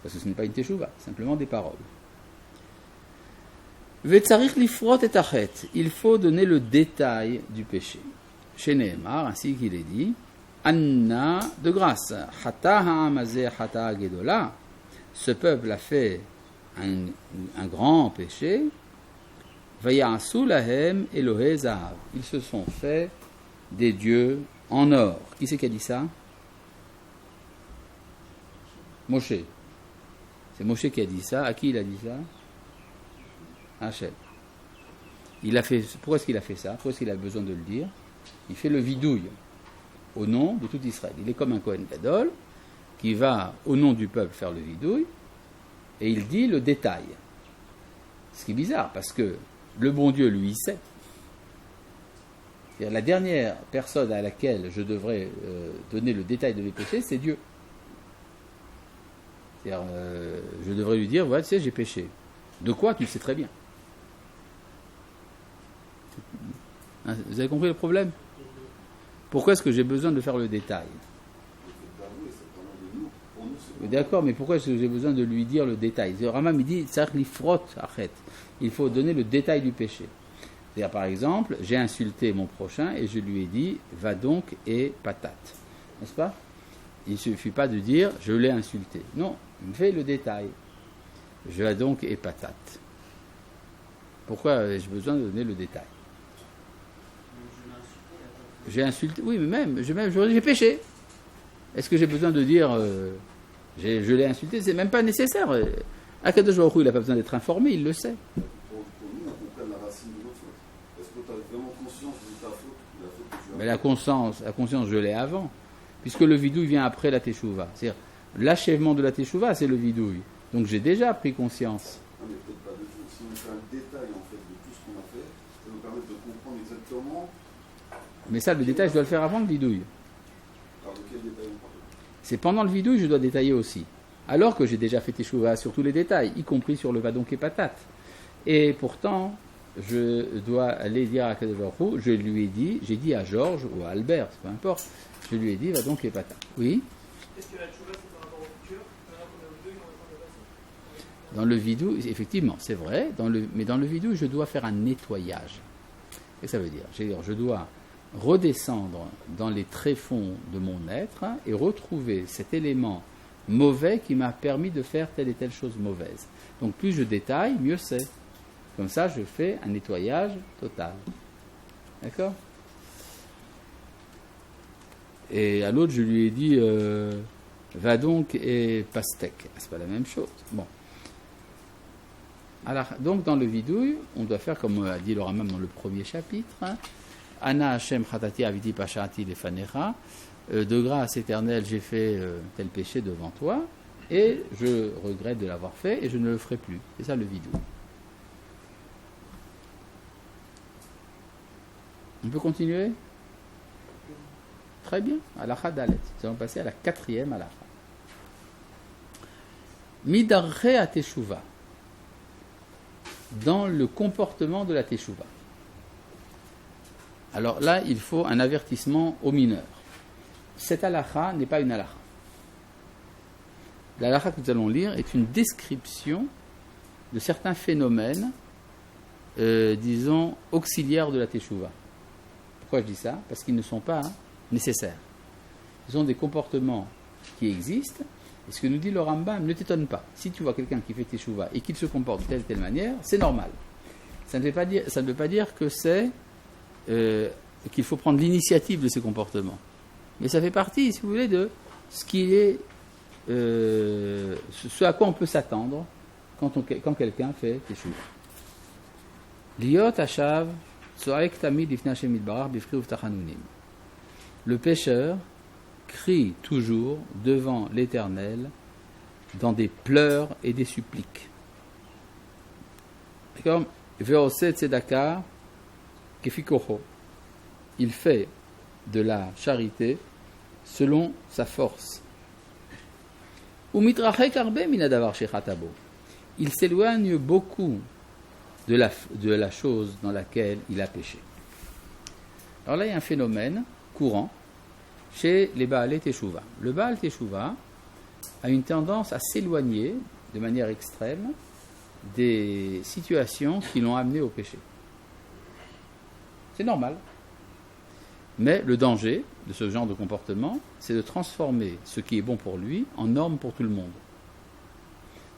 Parce que ce n'est pas une teshuva, simplement des paroles. Ve'tzarich lifrot et achet, il faut donner le détail du péché. Chez Nehemar, ainsi qu'il est dit, Anna, de grâce, Hata ha'amazeh hata gedola, ce peuple a fait un grand péché, Vaya'asu lahem Elohei zahav, ils se sont fait des dieux en or. Qui c'est qui a dit ça? Moshe. C'est Moshe qui a dit ça. À qui il a dit ça? Hachem. Pourquoi est-ce qu'il a fait ça? Pourquoi est-ce qu'il a besoin de le dire? Il fait le vidouille au nom de tout Israël. Il est comme un Kohen Gadol qui va au nom du peuple faire le vidouille et il dit le détail. Ce qui est bizarre parce que le bon Dieu, lui, il sait. C'est-à-dire, la dernière personne à laquelle je devrais donner le détail de mes péchés, c'est Dieu. C'est-à-dire, je devrais lui dire, voilà, tu sais, j'ai péché. De quoi? Tu le sais très bien. Vous avez compris le problème? Pourquoi est-ce que j'ai besoin de faire le détail? D'accord, mais pourquoi est-ce que j'ai besoin de lui dire le détail? Rambam, il dit, il faut donner le détail du péché. C'est-à-dire, par exemple, j'ai insulté mon prochain et je lui ai dit, va donc et patate. N'est-ce pas? Il ne suffit pas de dire, je l'ai insulté. Non, il me fait le détail. Je vais donc et patate. Pourquoi ai-je besoin de donner le détail? J'ai insulté, oui, mais même, j'ai péché. Est-ce que j'ai besoin de dire, je l'ai insulté? C'est même pas nécessaire. Akadosh Baruch Hu, il n'a pas besoin d'être informé, il le sait. Pour nous, on comprenne la racine de notre faute. Est-ce que tu as vraiment conscience de ta faute, de la faute que tu as? Mais la conscience, je l'ai avant. Puisque le vidouille vient après la teshuva. C'est-à-dire, l'achèvement de la teshuva, c'est le vidouille. Donc j'ai déjà pris conscience. Non, mais peut-être pas de tout. Si on fait un détail en fait de tout ce qu'on a fait, ça nous permet de comprendre exactement. Mais ça, le détail, je dois le faire avant le vidouille. Alors de quel détail on parle? C'est pendant le vidouille, je dois détailler aussi. Alors que j'ai déjà fait teshuva sur tous les détails, y compris sur le vadon et patate. Et pourtant, je dois aller dire à Akadosh Baruch Hu, j'ai dit à Georges ou à Albert, peu importe, je lui ai dit vadon et patate. Oui. Est-ce que la tchouva c'est par rapport au futur? Maintenant qu'on est au 2, on va prendre le passé. Dans le vidouille, effectivement, c'est vrai, mais dans le vidouille, je dois faire un nettoyage. Qu'est-ce que ça veut dire? Je dois redescendre dans les tréfonds de mon être et retrouver cet élément mauvais qui m'a permis de faire telle et telle chose mauvaise. Donc plus je détaille, mieux c'est. Comme ça, je fais un nettoyage total. D'accord? Et à l'autre, je lui ai dit, va donc et pastèque. C'est pas la même chose. Bon. Alors, donc dans le vidouille, on doit faire comme a dit le Rambam dans le premier chapitre. Ana Hashem Chatati Aviti Pashati Lefanecha. De grâce éternelle, j'ai fait tel péché devant toi, et je regrette de l'avoir fait, et je ne le ferai plus. C'est ça le vidouille. On peut continuer? Très bien. Alacha Dalet. Nous allons passer à la 4e alacha. Midarche à Teshuva. Dans le comportement de la Teshuva. Alors là, il faut un avertissement aux mineurs. Cette halakha n'est pas une halakha. La halakha que nous allons lire est une description de certains phénomènes, disons, auxiliaires de la teshuva. Pourquoi je dis ça? Parce qu'ils ne sont pas nécessaires. Ce sont des comportements qui existent, et ce que nous dit le Rambam ne t'étonne pas. Si tu vois quelqu'un qui fait teshuva et qu'il se comporte de telle ou telle manière, c'est normal. Ça ne veut pas dire que c'est qu'il faut prendre l'initiative de ces comportements. Mais ça fait partie, si vous voulez, de ce qui est ce à quoi on peut s'attendre quand quelqu'un fait teshuva. Liot hashav tzoek tamid lifnei Hashem yitbarach bifri uvtachanunim. Le pécheur crie toujours devant l'Éternel dans des pleurs et des suppliques. D'accord? Ve'oseh tzedaka kefikocho. Il fait de la charité selon sa force. Il s'éloigne beaucoup de la chose dans laquelle il a péché. Alors là, il y a un phénomène courant chez les Baalei Teshuva. Le Baal Teshuva a une tendance à s'éloigner de manière extrême des situations qui l'ont amené au péché. C'est normal. Mais le danger de ce genre de comportement, c'est de transformer ce qui est bon pour lui en norme pour tout le monde.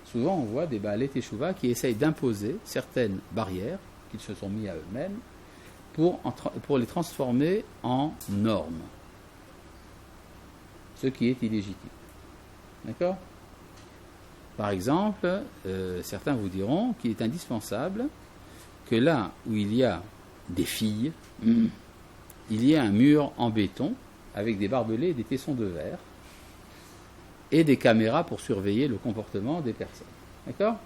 Souvent, on voit des Baalei Teshuva qui essayent d'imposer certaines barrières qu'ils se sont mis à eux-mêmes pour les transformer en normes. Ce qui est illégitime. D'accord? Par exemple, certains vous diront qu'il est indispensable que là où il y a des filles, il y a un mur en béton avec des barbelés et des tessons de verre et des caméras pour surveiller le comportement des personnes. D'accord?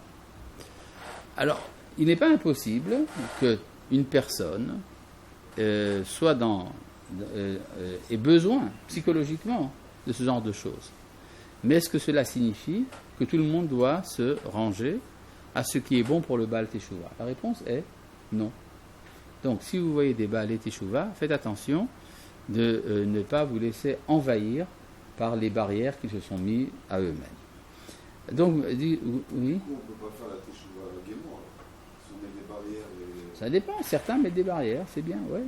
Alors, il n'est pas impossible qu'une personne soit ait besoin psychologiquement de ce genre de choses. Mais est-ce que cela signifie que tout le monde doit se ranger à ce qui est bon pour le Baal Teshuva? La réponse est non. Donc, si vous voyez des Baalei Teshuva, faites attention de ne pas vous laisser envahir par les barrières qu'ils se sont mis à eux-mêmes. Donc, oui. Du coup, on ne peut pas faire la teshuva gaiement, alors. Si on met des barrières et... Ça dépend, certains mettent des barrières, c'est bien, ouais.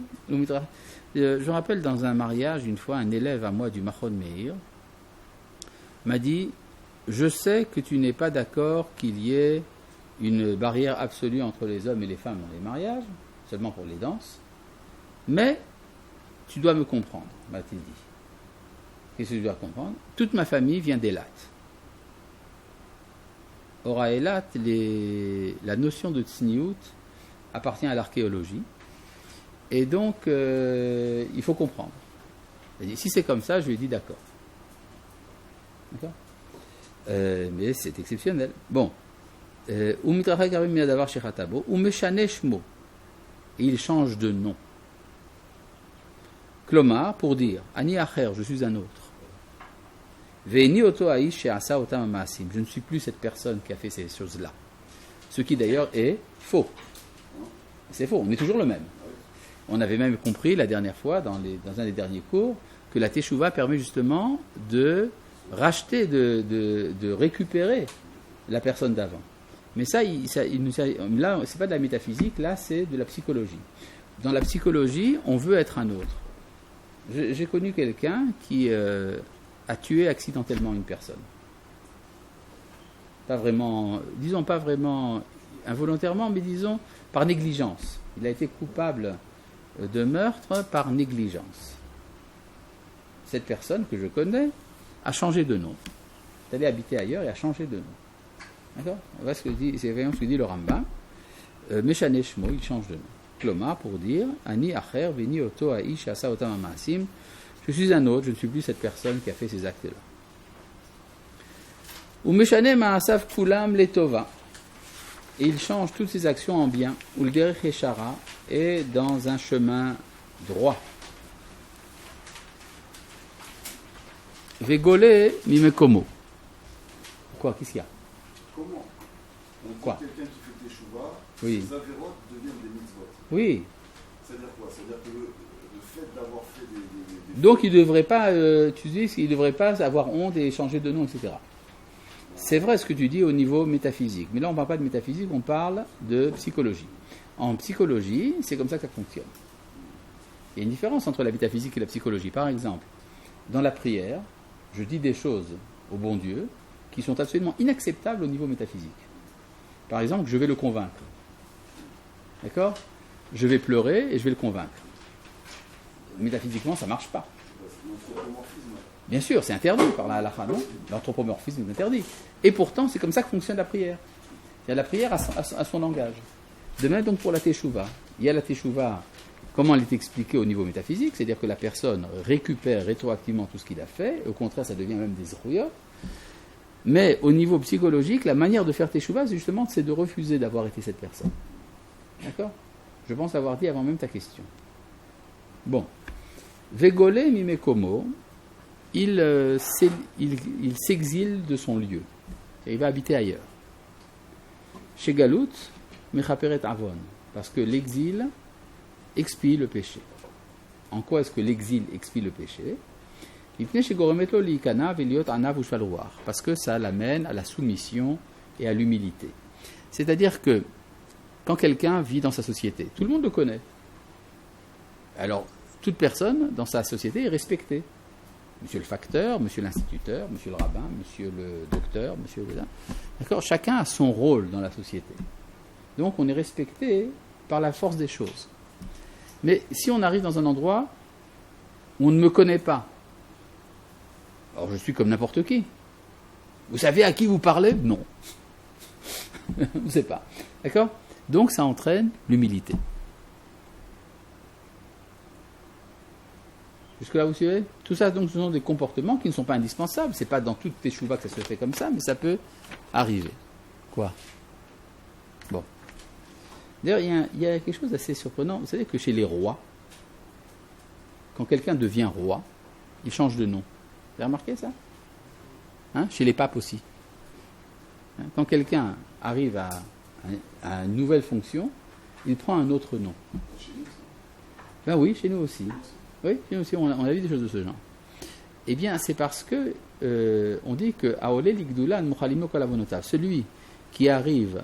Je rappelle dans un mariage, une fois, un élève à moi du Machon Meir m'a dit « Je sais que tu n'es pas d'accord qu'il y ait une barrière absolue entre les hommes et les femmes dans les mariages, seulement pour les danses, mais tu dois me comprendre, m'a-t-il dit. Qu'est-ce que tu dois comprendre? Toute ma famille vient d'Elat. Or, à Elat, la notion de tsniout appartient à l'archéologie. Et donc, il faut comprendre. Il dit, si c'est comme ça, je lui ai dit d'accord. D'accord? Mais c'est exceptionnel. Bon. Et il change de nom. Klomar, pour dire, Ani acher, je suis un autre. Ve'eni oto aish she'asa otam ma'asim. Je ne suis plus cette personne qui a fait ces choses-là. Ce qui d'ailleurs est faux. C'est faux, on est toujours le même. On avait même compris la dernière fois, dans un des derniers cours, que la teshuva permet justement de racheter, de récupérer la personne d'avant. Mais là, c'est pas de la métaphysique, là, c'est de la psychologie. Dans la psychologie, on veut être un autre. J'ai connu quelqu'un qui a tué accidentellement une personne. Pas vraiment involontairement, mais disons par négligence. Il a été coupable de meurtre par négligence. Cette personne que je connais a changé de nom. Elle est allée habiter ailleurs et a changé de nom. D'accord? Voilà ce que dit le Rambam. Meshane Shmo, il change de nom. Kloma, pour dire Ani acher veni oto aish asa otam ma'asim. Je suis un autre, je ne suis plus cette personne qui a fait ces actes-là. Ou meshane ma'asav kulam letova. Et il change toutes ses actions en bien. Ou le derech eshara est dans un chemin droit. Vegole mimekomo. Quoi? Qu'est-ce qu'il y a? Comment? On dit Quoi? quelqu'un qui fait teshuva, Oui. les avérotes deviennent des mitzvot. Oui. C'est-à-dire quoi? C'est-à-dire que le fait d'avoir fait des Donc il ne devrait pas, tu dis, il ne devrait pas avoir honte et changer de nom, etc. C'est vrai ce que tu dis au niveau métaphysique. Mais là, on ne parle pas de métaphysique, on parle de psychologie. En psychologie, c'est comme ça que ça fonctionne. Il y a une différence entre la métaphysique et la psychologie. Par exemple, dans la prière, je dis des choses au bon Dieu qui sont absolument inacceptables au niveau métaphysique. Par exemple, je vais le convaincre. D'accord? Je vais pleurer et je vais le convaincre. Métaphysiquement, ça ne marche pas. l'anthropomorphisme. Bien sûr, c'est interdit par la halakha, non? L'anthropomorphisme est interdit. Et pourtant, c'est comme ça que fonctionne la prière. La prière a son langage. De même donc pour la teshuva. Il y a la teshuva, comment elle est expliquée au niveau métaphysique, c'est-à-dire que la personne récupère rétroactivement tout ce qu'il a fait, et au contraire, ça devient même des zruyot. Mais au niveau psychologique, la manière de faire teshuva, c'est de refuser d'avoir été cette personne. D'accord? Je pense avoir dit avant même ta question. Bon. Vegole mimekomo, il s'exile de son lieu. Il va habiter ailleurs. Chez Galout, mechaperet avon, parce que l'exil expie le péché. En quoi est-ce que l'exil expie le péché? Parce que ça l'amène à la soumission et à l'humilité. C'est-à-dire que quand quelqu'un vit dans sa société, tout le monde le connaît. Alors, toute personne dans sa société est respectée. Monsieur le facteur, monsieur l'instituteur, monsieur le rabbin, monsieur le docteur, monsieur le... D'accord? Chacun a son rôle dans la société. Donc on est respecté par la force des choses. Mais si on arrive dans un endroit où on ne me connaît pas, alors je suis comme n'importe qui. Vous savez à qui vous parlez? Non. Vous ne savez pas. D'accord? Donc ça entraîne l'humilité. Jusque-là, vous suivez? Tout ça, donc, ce sont des comportements qui ne sont pas indispensables. Ce n'est pas dans toutes les teshuva que ça se fait comme ça, mais ça peut arriver. Quoi? Bon. D'ailleurs, il y a quelque chose d'assez surprenant. Vous savez que chez les rois, quand quelqu'un devient roi, il change de nom. Vous avez remarqué ça? Hein? Chez les papes aussi. Hein? Quand quelqu'un arrive à une nouvelle fonction, il prend un autre nom. Ben oui, chez nous aussi. Oui, chez nous aussi, on a vu des choses de ce genre. Eh bien, c'est parce que on dit que Aolé Ligdula Mukhalimo Kalavonota, celui qui arrive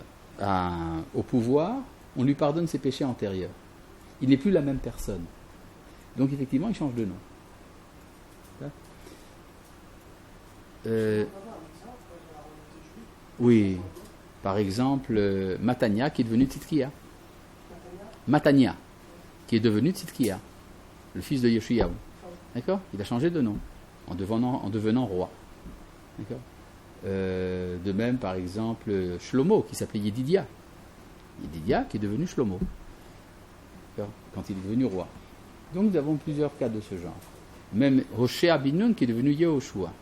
au pouvoir, on lui pardonne ses péchés antérieurs. Il n'est plus la même personne. Donc effectivement, il change de nom. Oui, par exemple, Matania qui est devenu Tzidkiya. Matania qui est devenu Tzidkiya. le fils de Yoshiyahu. D'accord? Il a changé de nom en devenant roi. D'accord? De même, par exemple, Shlomo, qui s'appelait Yedidia. Yedidia qui est devenu Shlomo. D'accord? Quand il est devenu roi. Donc nous avons plusieurs cas de ce genre. Même Hoshea bin Nun qui est devenu Yehoshua.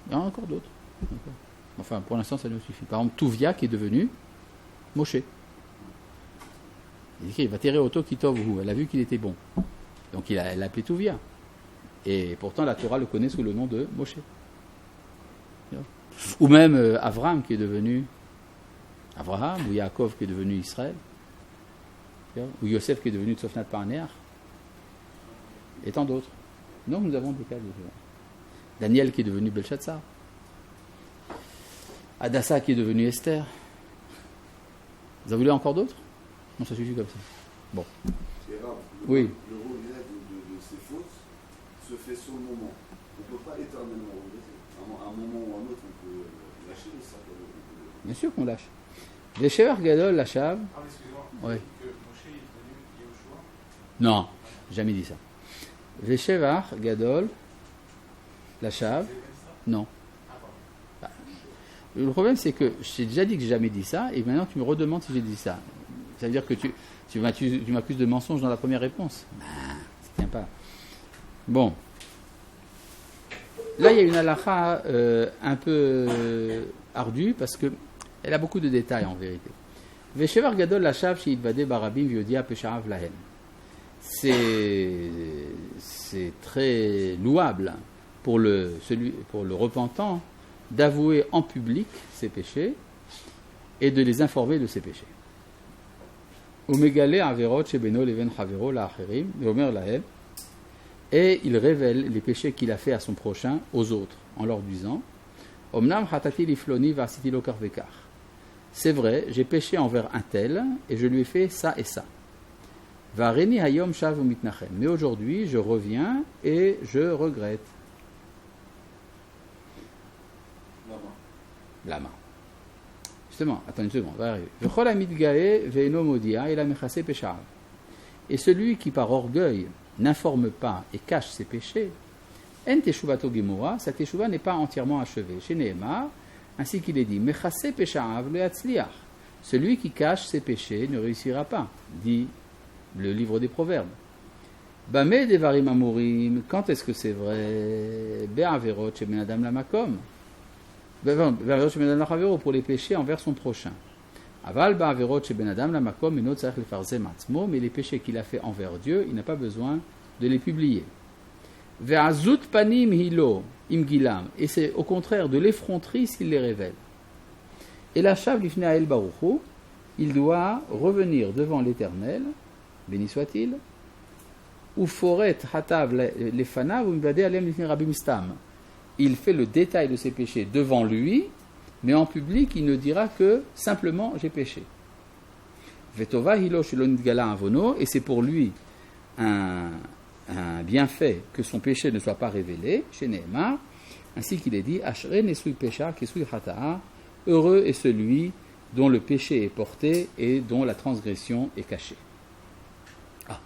Il y en a encore d'autres. D'accord? Enfin, pour l'instant, ça nous suffit. Par exemple, Tuvia qui est devenu Moshe. Il dit qu'il va terrer Oto Kitovhu. Elle a vu qu'il était bon. Donc elle l'a appelé Tuvia. Et pourtant, la Torah le connaît sous le nom de Moshe. Ou même Avram qui est devenu Abraham, ou Yaakov qui est devenu Israël, ou Yosef qui est devenu Tsofnat Parner, et tant d'autres. Donc nous avons des cas de Daniel qui est devenu Belshazzar, Hadassah qui est devenu Esther. Vous en voulez encore d'autres? Non, ça suffit comme ça. Bon. C'est rare. Oui. Le regret de ces fautes se fait sur le moment. On ne peut pas éternellement regretter. À un moment ou à un autre, on peut lâcher ça. Bien sûr qu'on lâche. Veshevar Gadol Lachav. Ah, mais excusez-moi, Ouais. que Moshe est devenu Yehoshua. Non, jamais dit ça. Veshevar Gadol Lachav. Vous avez pas dit ça? Non. Ah, pardon. Le problème, c'est que j'ai déjà dit que j'ai jamais dit ça, et maintenant tu me redemandes si j'ai dit ça. Ça veut dire que tu m'accuses de mensonge dans la première réponse. Ça tient pas. Bon. Là, il y a une halakha un peu ardue, parce que elle a beaucoup de détails en vérité. Veshevar gadol lachav she'idvadeh barabim v'yodia pesha'av lahem. C'est très louable pour le repentant d'avouer en public ses péchés et de les informer de ses péchés. Umegale averot shebeno leven chavero la'acherim ve'omer lahem. Et il révèle les péchés qu'il a fait à son prochain, aux autres, en leur disant Omnam hatati lifloni v'asiti lo kar vekar. C'est vrai, j'ai péché envers un tel et je lui ai fait ça et ça. Vareni hayom shav umitnachem. Mais aujourd'hui, je reviens et je regrette. Lama. Justement, attends une seconde, va arriver. V'chol hamitgae ve'eno modia ela mechase peshav. Et celui qui par orgueil n'informe pas et cache ses péchés, en teshuvato gemura, sa teshuva n'est pas entièrement achevée. Chez Nehemar, ainsi qu'il est dit, mechase peshav le yatzliach. Celui qui cache ses péchés ne réussira pas, dit le livre des Proverbes. Bame devarim amurim, quand est-ce que c'est vrai? Be'averot sheben adam lamakom. Be'averot sheben adam lachavero, pour les péchés envers son prochain. Aval ba'averot sheben adam lamakom eno tzarich lefarzem atzmo, mais les péchés qu'il a fait envers Dieu, il n'a pas besoin de les publier. Ve'azut panim hilo im gilam, et c'est au contraire de l'effronterie s'il les révèle. Et la shav lifnei ha'el baruchu, il doit revenir devant l'Éternel, béni soit-il, ou foret hatav lefanav ou mvade alem lifnei rabim stam. Il fait le détail de ses péchés devant lui, mais en public, il ne dira que simplement j'ai péché. Vetova hilo shelo nitgala avono, et c'est pour lui un bienfait que son péché ne soit pas révélé, chez Nehemar, ainsi qu'il est dit Ashre nesui pesha kesui hata'a, heureux est celui dont le péché est porté et dont la transgression est cachée. Ah,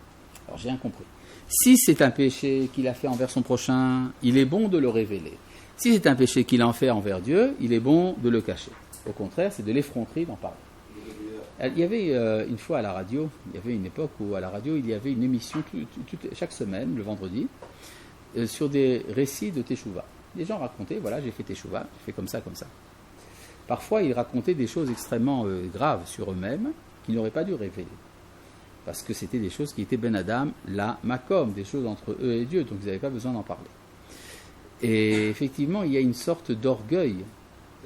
alors j'ai rien compris. Si c'est un péché qu'il a fait envers son prochain, il est bon de le révéler. Si c'est un péché qu'il en fait envers Dieu, il est bon de le cacher. Au contraire, c'est de l'effronterie d'en parler. Il y avait une fois à la radio, il y avait une époque où à la radio, il y avait une émission chaque semaine, le vendredi, sur des récits de Teshuvah. Les gens racontaient, voilà, j'ai fait Teshuvah, j'ai fait comme ça, comme ça. Parfois, ils racontaient des choses extrêmement graves sur eux-mêmes qu'ils n'auraient pas dû révéler. Parce que c'était des choses qui étaient Ben Adam, la Makom, des choses entre eux et Dieu, donc ils n'avaient pas besoin d'en parler. Et effectivement, il y a une sorte d'orgueil,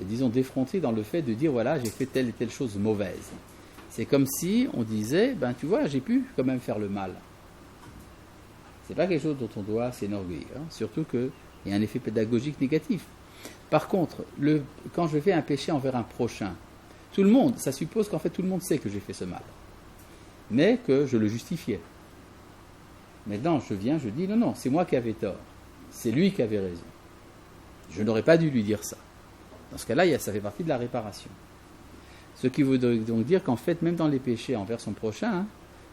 disons d'effronter dans le fait de dire, voilà, j'ai fait telle et telle chose mauvaise. C'est comme si on disait, ben tu vois, j'ai pu quand même faire le mal. C'est pas quelque chose dont on doit s'enorgueillir, hein, surtout qu'il y a un effet pédagogique négatif. Par contre, quand je fais un péché envers un prochain, tout le monde, ça suppose qu'en fait tout le monde sait que j'ai fait ce mal, mais que je le justifiais. Maintenant, je dis, non, c'est moi qui avais tort, c'est lui qui avait raison. Je n'aurais pas dû lui dire ça. Dans ce cas-là, ça fait partie de la réparation. Ce qui voudrait donc dire qu'en fait, même dans les péchés envers son prochain,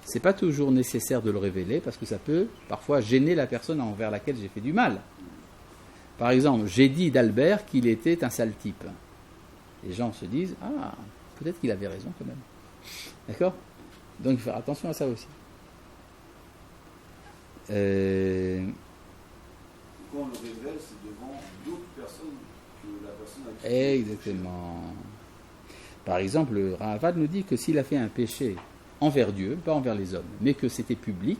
c'est pas toujours nécessaire de le révéler parce que ça peut parfois gêner la personne envers laquelle j'ai fait du mal. Par exemple, j'ai dit d'Albert qu'il était un sale type. Les gens se disent, ah, peut-être qu'il avait raison quand même. D'accord? Donc il faut faire attention à ça aussi. Quand on le révèle, c'est devant d'autres personnes que la personne a qui. Exactement. Par exemple, le Ravad nous dit que s'il a fait un péché envers Dieu, pas envers les hommes, mais que c'était public,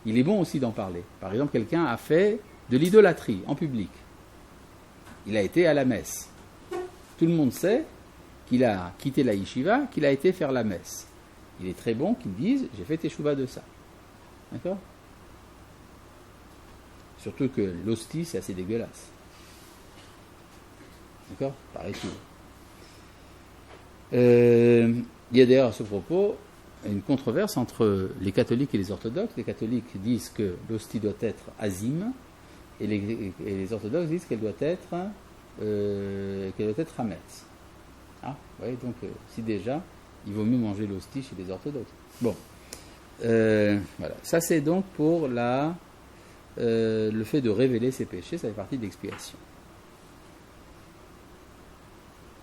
il est bon aussi d'en parler. Par exemple, quelqu'un a fait de l'idolâtrie en public. Il a été à la messe. Tout le monde sait qu'il a quitté la yeshiva, qu'il a été faire la messe. Il est très bon qu'il dise « j'ai fait teshuva de ça ». D'accord? Surtout que l'hostie, c'est assez dégueulasse. D'accord? Paraît-il. Il y a d'ailleurs à ce propos une controverse entre les catholiques et les orthodoxes. Les catholiques disent que l'hostie doit être azim et les orthodoxes disent qu'elle doit être hametz. Ah, oui, donc si déjà, il vaut mieux manger l'hostie chez les orthodoxes. Bon, voilà. Ça c'est donc pour le fait de révéler ses péchés, ça fait partie de l'expiation.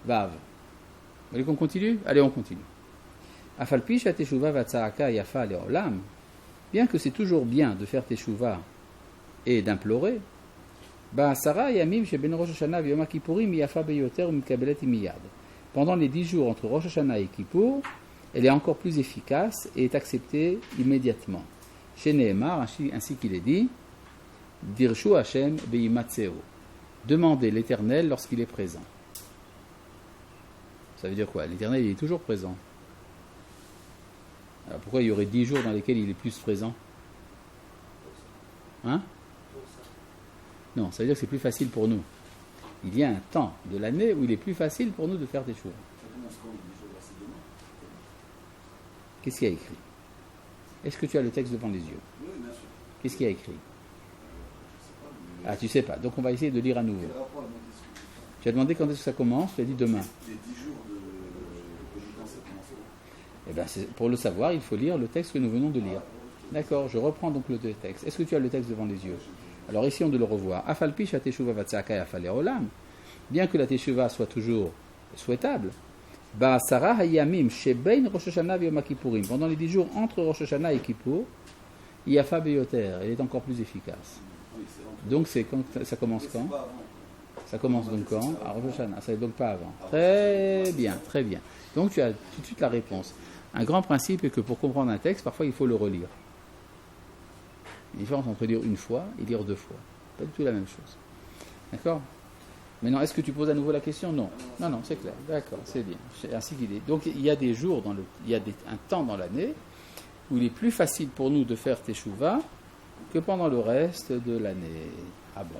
Vav. Vous voulez qu'on continue? Allez, on continue. Afalpi sha teshuva vatzaraka yafa leolam. Bien que c'est toujours bien de faire teshuva et d'implorer, Sarah yamim sheben Rosh Hashanah v'Yom Kippourim yafa beyoter umkabelet miyad. Pendant les 10 jours entre Rosh Hashanah et Kippour, elle est encore plus efficace et est acceptée immédiatement. Chez Nehemar, ainsi qu'il est dit, Dirshu Hashem beyimatseo. Demandez l'Éternel lorsqu'il est présent. Ça veut dire quoi? L'Éternel, il est toujours présent. Alors pourquoi il y aurait 10 jours dans lesquels il est plus présent? Hein? Non, ça veut dire que c'est plus facile pour nous. Il y a un temps de l'année où il est plus facile pour nous de faire des choses. Qu'est-ce qu'il y a écrit? Est-ce que tu as le texte devant les yeux? Oui, bien sûr. Qu'est-ce qu'il y a écrit? Je sais pas, mais Ah, tu sais pas. Donc on va essayer de lire à nouveau. quel rapport avec mon discours? Tu as demandé quand est-ce que ça commence, tu as dit demain. Les 10 jours de pénitence, ça commence où? Eh bien, pour le savoir, il faut lire le texte que nous venons de lire. D'accord, je reprends donc le texte. Est-ce que tu as le texte devant les yeux? Alors essayons de le revoir. Afalpi sha teshuva vatzaka yafa leolam. Bien que la teshuva soit toujours souhaitable, Sarah hayamim shebein Rosh Hashanah v'Yom Kippourim. Pendant les 10 jours entre Rosh Hashanah et Kippour, yafa beyoter, elle est encore plus efficace. Oui, c'est entre. Donc c'est quand, ça commence Mais quand? c'est pas avant. Ça commence donc quand? À Rosh Hashanah. Ça n'est donc pas avant. Très bien, très bien. Donc tu as tout de suite la réponse. Un grand principe est que pour comprendre un texte, parfois il faut le relire. La différence entre lire une fois et lire 2 fois. Pas du tout la même chose. D'accord? Maintenant, est-ce que tu poses à nouveau la question? Non. Non, c'est clair. D'accord, c'est bien. C'est ainsi qu'il est. Donc il y a des jours, un temps dans l'année où il est plus facile pour nous de faire teshuva que pendant le reste de l'année. Ah bon?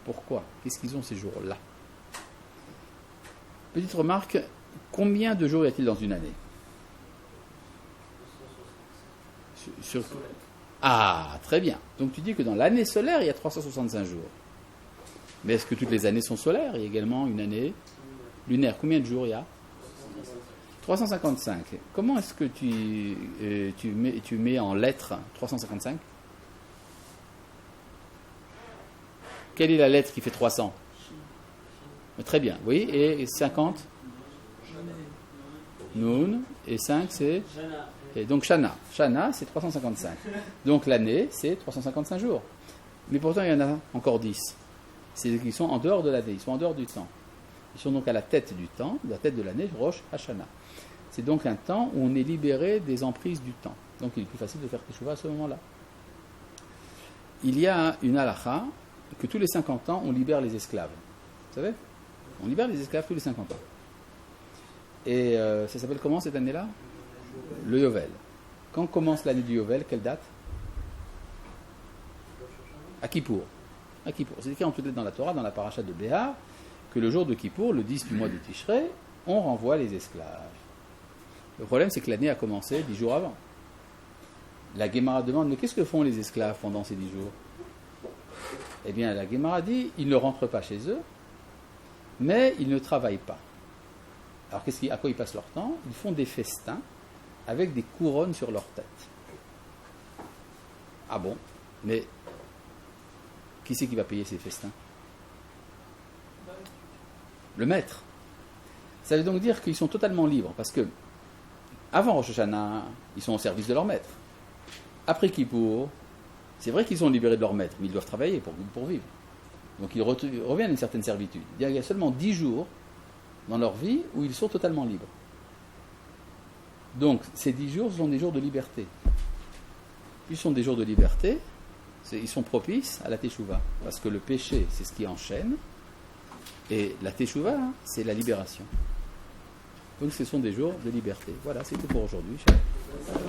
Pourquoi? Qu'est-ce qu'ils ont ces jours-là? Petite remarque, combien de jours y a-t-il dans une année? Ah, très bien. Donc tu dis que dans l'année solaire, il y a 365 jours. Mais est-ce que toutes les années sont solaires? Il y a également une année lunaire. Combien de jours il y a? 355. Comment est-ce que tu mets en lettres 355? Quelle est la lettre qui fait 300? Très bien, oui. Et 50? Noun. Et 5, c'est? Et donc Shana. Shana, c'est 355. Donc l'année, c'est 355 jours. Mais pourtant, il y en a encore 10. C'est qu'ils sont en dehors de l'année, ils sont en dehors du temps. Ils sont donc à la tête du temps, la tête de l'année, Rosh Hashanah. C'est donc un temps où on est libéré des emprises du temps. Donc il est plus facile de faire teshuva à ce moment-là. Il y a une halakha que tous les 50 ans, on libère les esclaves. Vous savez? On libère les esclaves tous les 50 ans. Et ça s'appelle comment cette année-là? Le Yovel. Quand commence l'année du Yovel, quelle date? À Kippour. À Kippour. C'est écrit en tout dans la Torah, dans la paracha de Béhar, que le jour de Kippour, le 10 du mois de Tishrei, on renvoie les esclaves. Le problème, c'est que l'année a commencé 10 jours avant. La Guémara demande, mais qu'est-ce que font les esclaves pendant ces 10 jours? Eh bien, la Guémara dit, ils ne rentrent pas chez eux, mais ils ne travaillent pas. Alors, à quoi ils passent leur temps? Ils font des festins avec des couronnes sur leur tête. Ah bon? Mais qui c'est qui va payer ces festins? Le maître. Ça veut donc dire qu'ils sont totalement libres, parce que avant Rosh Hashanah, ils sont au service de leur maître. Après Kippour, c'est vrai qu'ils sont libérés de leur maître, mais ils doivent travailler pour vivre. Donc ils reviennent à une certaine servitude. Il y a seulement 10 jours dans leur vie où ils sont totalement libres. Donc ces 10 jours sont des jours de liberté. Ils sont des jours de liberté, ils sont propices à la Teshuvah, parce que le péché, c'est ce qui enchaîne, et la Teshuvah, c'est la libération. Donc ce sont des jours de liberté. Voilà, c'est tout pour aujourd'hui.